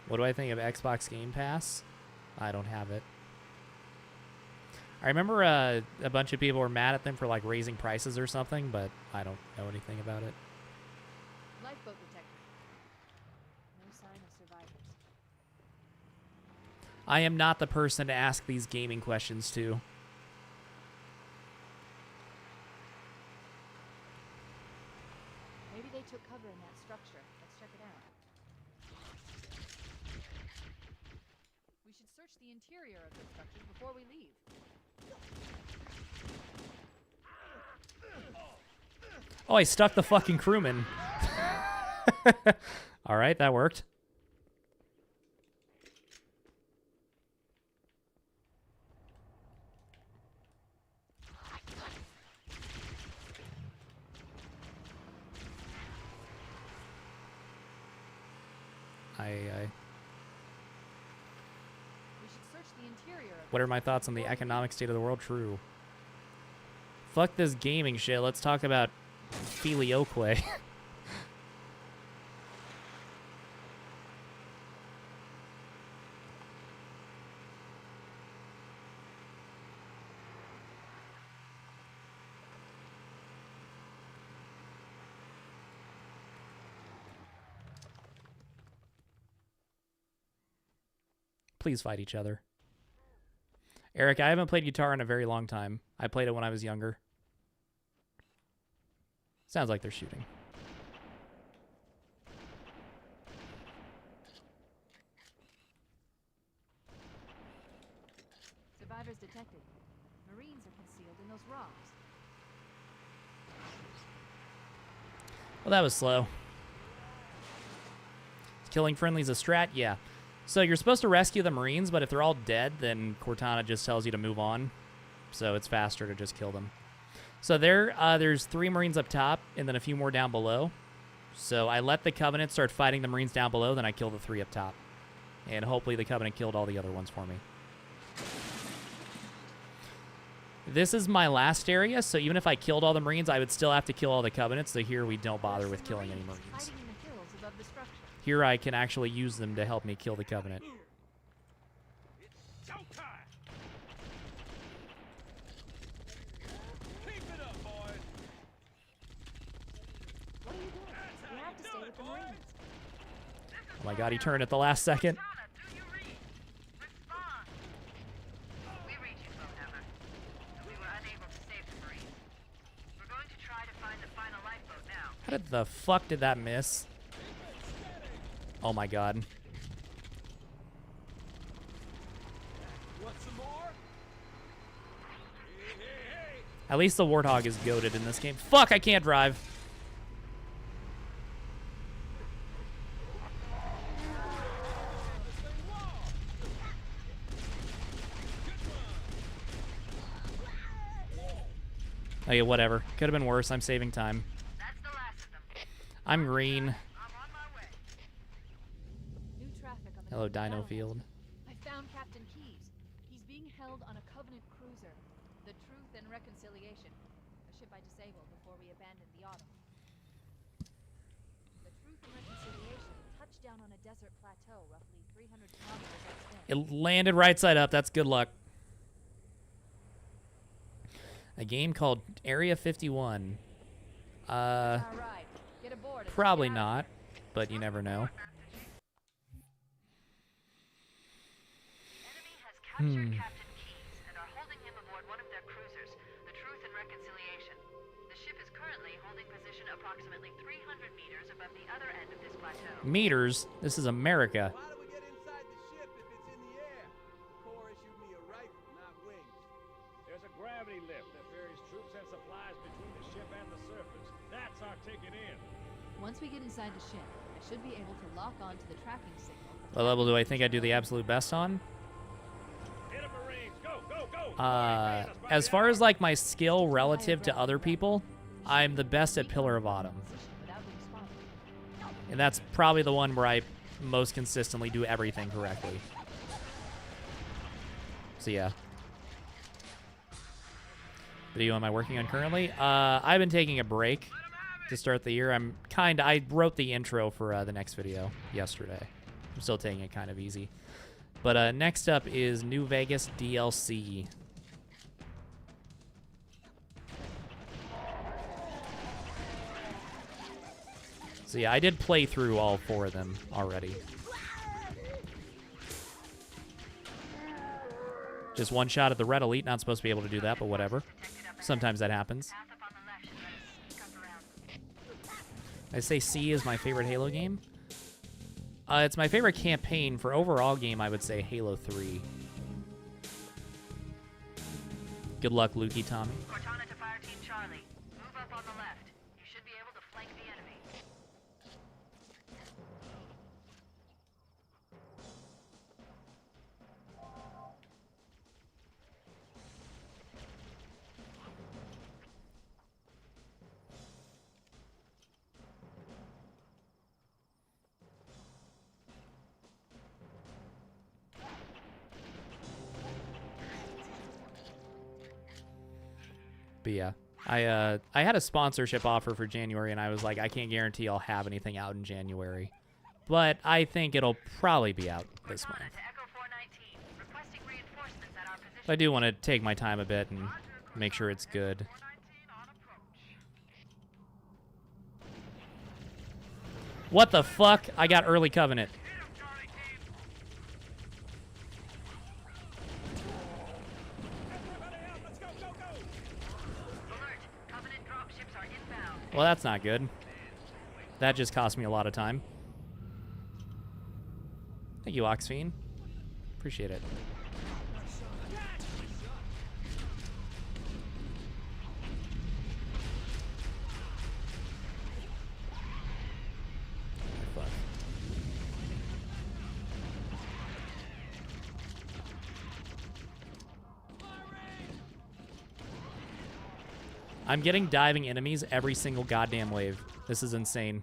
What do I think of Xbox Game Pass? I don't have it. I remember a bunch of people were mad at them for like raising prices or something, but I don't know anything about it. Lifeboat detected. No sign of survivors. I am not the person to ask these gaming questions to. Maybe they took cover in that structure. Let's check it out. We should search the interior of the structures before we leave. Oh, I stuck the fucking crewman. All right, that worked. We should search the interior of What are my thoughts on the economic state of the world? True. Fuck this gaming shit. Let's talk about Filioque. Please fight each other. Eric, I haven't played guitar in a very long time. I played it when I was younger. Sounds like they're shooting. survivors detected. Marines are concealed in those rocks. Well, that was slow. Killing friendlies a strat? Yeah. So you're supposed to rescue the Marines, but if they're all dead, then Cortana just tells you to move on. So it's faster to just kill them. So there's 3 Marines up top, and then a few more down below. So I let the Covenant start fighting the Marines down below, then I kill the 3 up top. And hopefully the Covenant killed all the other ones for me. This is my last area, so even if I killed all the Marines, I would still have to kill all the Covenants, so here we don't bother with killing any Marines. Hiding in the hills above the structure. Here I can actually use them to help me kill the Covenant. It's showtime! Keep it up, boys! What are you doing? You have to stay with the Marines. Oh my god, he turned at the last second. Cortana, do you read? Respond. We read you, Foehammer. We were unable to save the Marines. We're going to try to find the final lifeboat now. How did the fuck did that miss? Oh my god. Want some more? Hey, hey, hey! At least the Warthog is goated in this game. Fuck, I can't drive. Okay, whatever. Could have been worse. I'm saving time. That's the last of them. I'm green. I'm on my way. New traffic on the Hello, Covenant Dino battle Field. net. I found Captain Keyes. He's being held on a Covenant cruiser, the Truth and Reconciliation, a ship I disabled before we abandoned the Autumn. The Truth and Reconciliation touched down on a desert plateau roughly 300 kilometers upstream. It landed right side up. That's good luck. A game called Area 51. All right, get aboard. and Probably get out of not, but you never know. Enemy has captured Captain Keyes and are holding him aboard one of their cruisers, the Truth and Reconciliation. The ship is currently holding position approximately 300 meters above the other end of this plateau. Meters? This is America. Why do we get inside the ship if it's in the air? The Corps issued me a rifle, not wings. There's a gravity lift that ferries troops and supplies between the ship and the surface. That's our ticket in. Once we get inside the ship, I should be able to lock on to the tracking signal. What level do I think I do the absolute best on? Hit 'em, Marines! Go, go, go! As far as like my skill relative to other people, I'm the best at Pillar of Autumn. Without being spotted. And that's probably the one where I most consistently do everything correctly. So yeah. Video am I working on currently? I've been taking a break to start the year. I wrote the intro for the next video yesterday. I'm still taking it kind of easy. But next up is New Vegas DLC. So yeah, I did play through all 4 of them already. Just one shot at the Red Elite. Not supposed to be able to do that, but whatever. Sometimes that happens. Path up on the left should let us sneak up around. I say C is my favorite Halo game. It's my favorite campaign. For overall game, I would say Halo 3. Good luck, Lukey Tommy. Cortana to Fire Team Charlie. Move up on the left. You should be able to flank the enemy. But yeah, I had a sponsorship offer for January, and I was like, I can't guarantee I'll have anything out in January. But I think it'll probably be out this month. To Echo 419. Requesting reinforcements at our position. But I do want to take my time a bit and make sure it's good. 419 on approach. What the fuck? I got early Covenant. Hit 'em, Charlie Team. Alert. Covenant dropships are inbound. Well, that's not good. That just cost me a lot of time. Thank you, Oxfiend. Appreciate it. Fuck. I'm getting diving enemies every single goddamn wave. This is insane.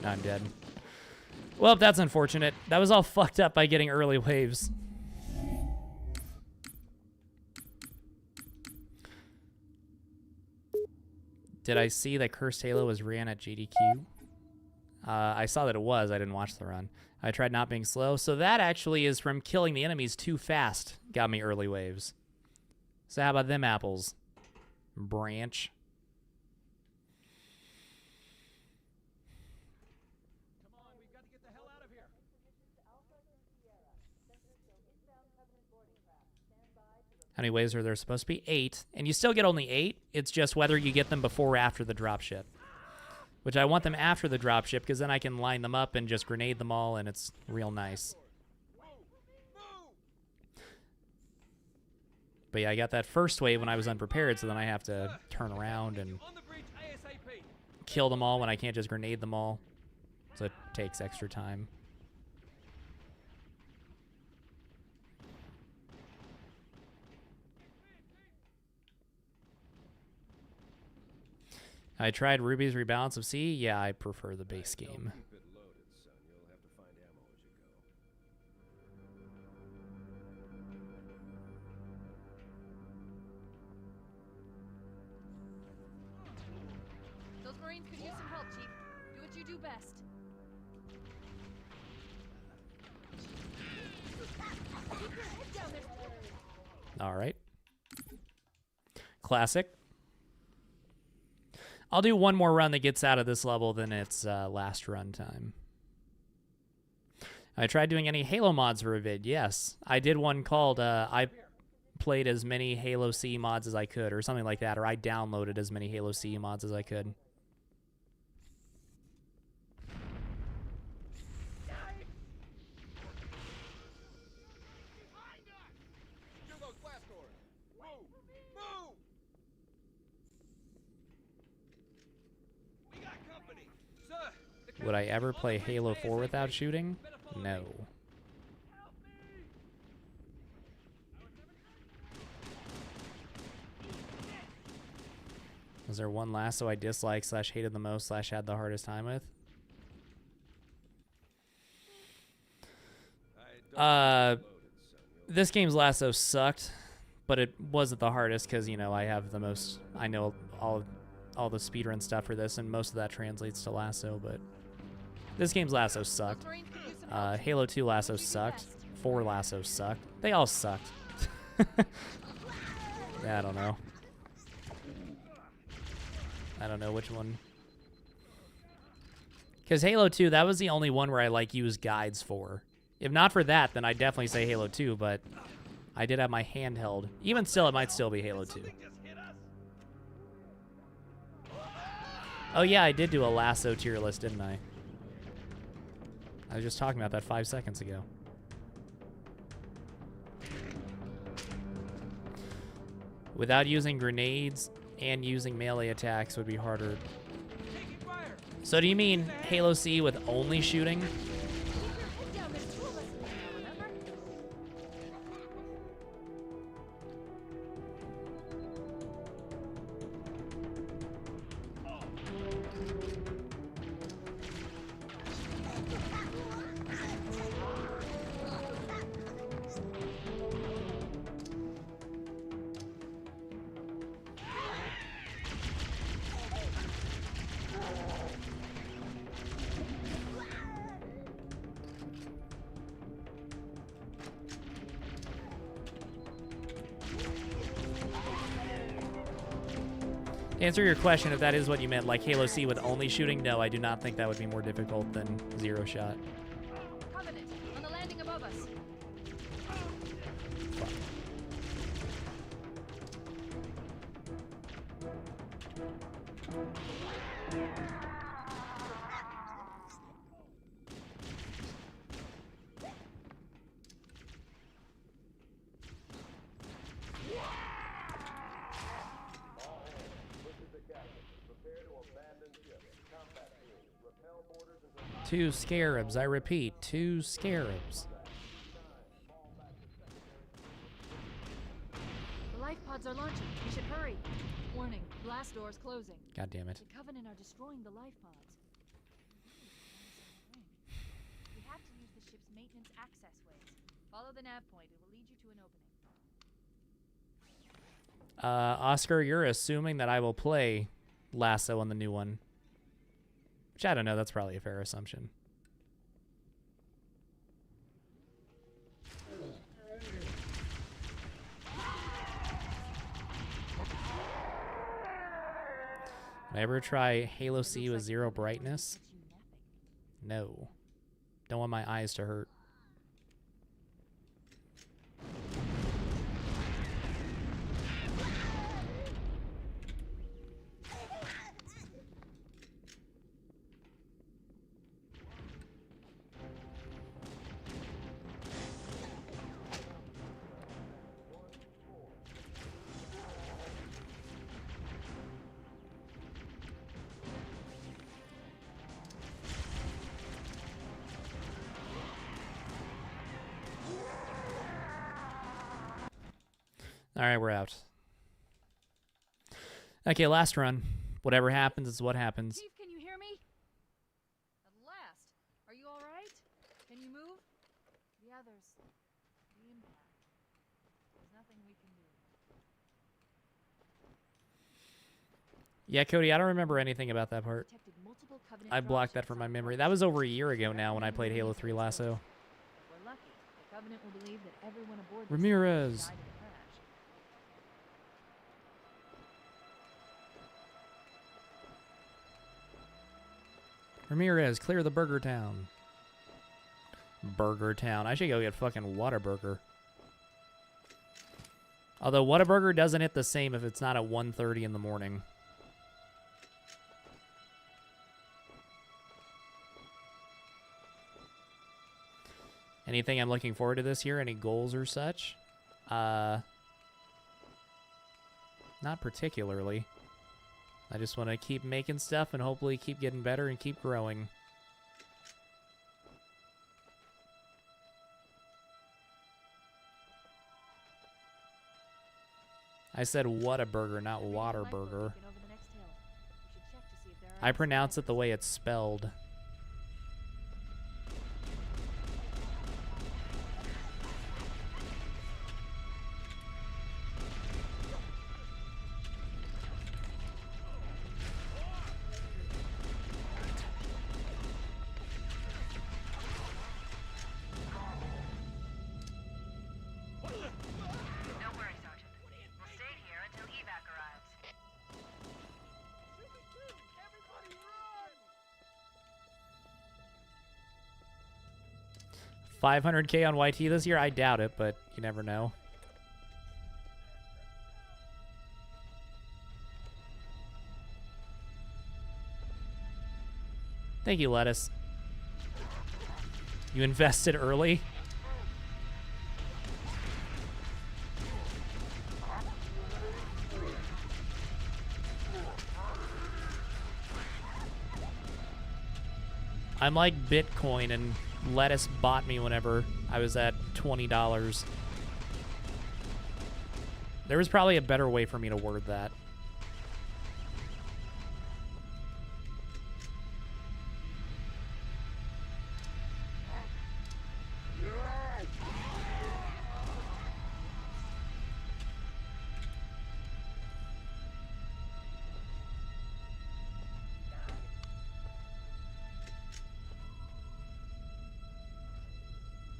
I'm dead. Well, that's unfortunate. That was all fucked up by getting early waves. Did I see that Cursed Halo was ran at GDQ? I saw that it was. I didn't watch the run. I tried not being slow. So that actually is from killing the enemies too fast. Got me early waves. So how about them apples? Branch. Come on, we've got to get the hell out of here. How many waves are there supposed to be? 8. And you still get only 8. It's just whether you get them before or after the dropship. Which I want them after the dropship because then I can line them up and just grenade them all and it's real nice. But yeah, I got that first wave when I was unprepared, so then I have to turn around and kill them all when I can't just grenade them all. So it takes extra time. I tried Ruby's Rebalance of C. Yeah, I prefer the base game. Those Marines could use some help, Chief. Do what you do best. Keep your head down there. All right. Classic. I'll do one more run that gets out of this level than its last run time. I tried doing any Halo mods for a vid. Yes. I did one called I played as many Halo CE mods as I could or something like that, or I downloaded as many Halo CE mods as I could. Would I ever play Halo 4 without shooting? No. Was there one lasso I disliked / hated the most / had the hardest time with? This game's lasso sucked, but it wasn't the hardest because, you know, I have the most, I know all the speedrun stuff for this, and most of that translates to lasso, but this game's lasso sucked. Halo 2 lasso sucked. 4 lasso sucked. They all sucked. I don't know. I don't know which one. Because Halo 2, that was the only one where I, like, used guides for. If not for that, then I'd definitely say Halo 2, but I did have my handheld. Even still, it might still be Halo 2. Oh yeah, I did do a lasso tier list, didn't I? I was just talking about that 5 seconds ago. Without using grenades and using melee attacks would be harder. So do you mean Halo CE with only shooting? To answer your question, if that is what you meant, like Halo CE with only shooting, no, I do not think that would be more difficult than Zero Shot. Covenant, on the landing above us. Prepare to abandon ship. Combat teams, repel borders until 2 scarabs. I repeat, 2 scarabs. The life pods are launching. We should hurry. Warning, blast doors closing. God damn it. The Covenant are destroying the life pods. We have to use the ship's maintenance access ways. Follow the nav point. It will lead you to an opening. Oscar, you're assuming that I will play Lasso on the new one. Which I don't know, that's probably a fair assumption. Would I ever try Halo CE with 0 brightness? No. Don't want my eyes to hurt. All right, we're out. Okay, last run. Whatever happens is what happens. Chief, can you hear me? At last. Are you all right? Can you move? The others. The impact. There's nothing we can do. Yeah, Cody, I don't remember anything about that part. Detected multiple Covenant I blocked that dropships from my on memory. approach. That was over a year ago now when I played Halo 3 Lasso. If we're lucky, the Covenant will believe that everyone aboard this Ramirez. died in a crash. Ramirez, clear the Burger Town. Burger Town. I should go get fucking Whataburger. Although Whataburger doesn't hit the same if it's not at 1:30 in the morning. Anything I'm looking forward to this year? Any goals or such? Not particularly. I just want to keep making stuff and hopefully keep getting better and keep growing. I said Whataburger, not Waterburger. I pronounce it the way it's spelled. Don't worry, Sergeant. We'll stay here until evac arrives. 500K on YT this year? I doubt it, but you never know. Thank you, Lettuce. You invested early? I'm like Bitcoin, and Lettuce bought me whenever I was at $20. There was probably a better way for me to word that.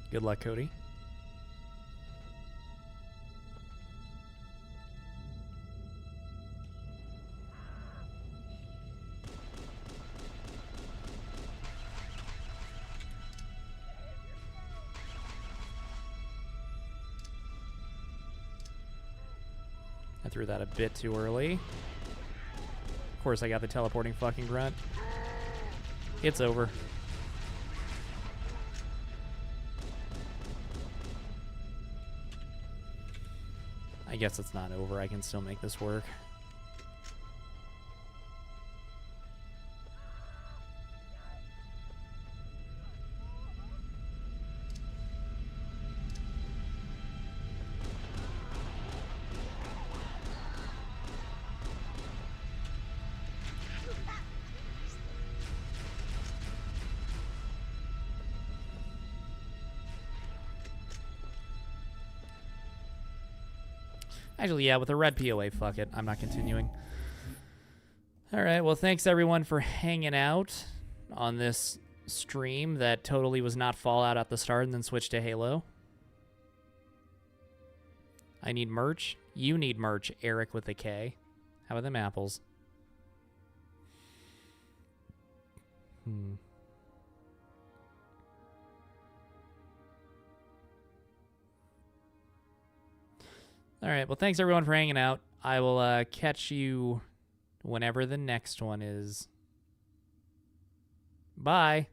Good luck, Cody. I threw that a bit too early. Of course, I got the teleporting fucking grunt. It's over. I guess it's not over. I can still make this work. Actually, yeah, with a red POA, fuck it. I'm not continuing. All right, well, thanks everyone for hanging out on this stream that totally was not Fallout at the start and then switched to Halo. I need merch. You need merch, Eric with a K. How about them apples? All right, well, thanks everyone for hanging out. I will catch you whenever the next one is. Bye.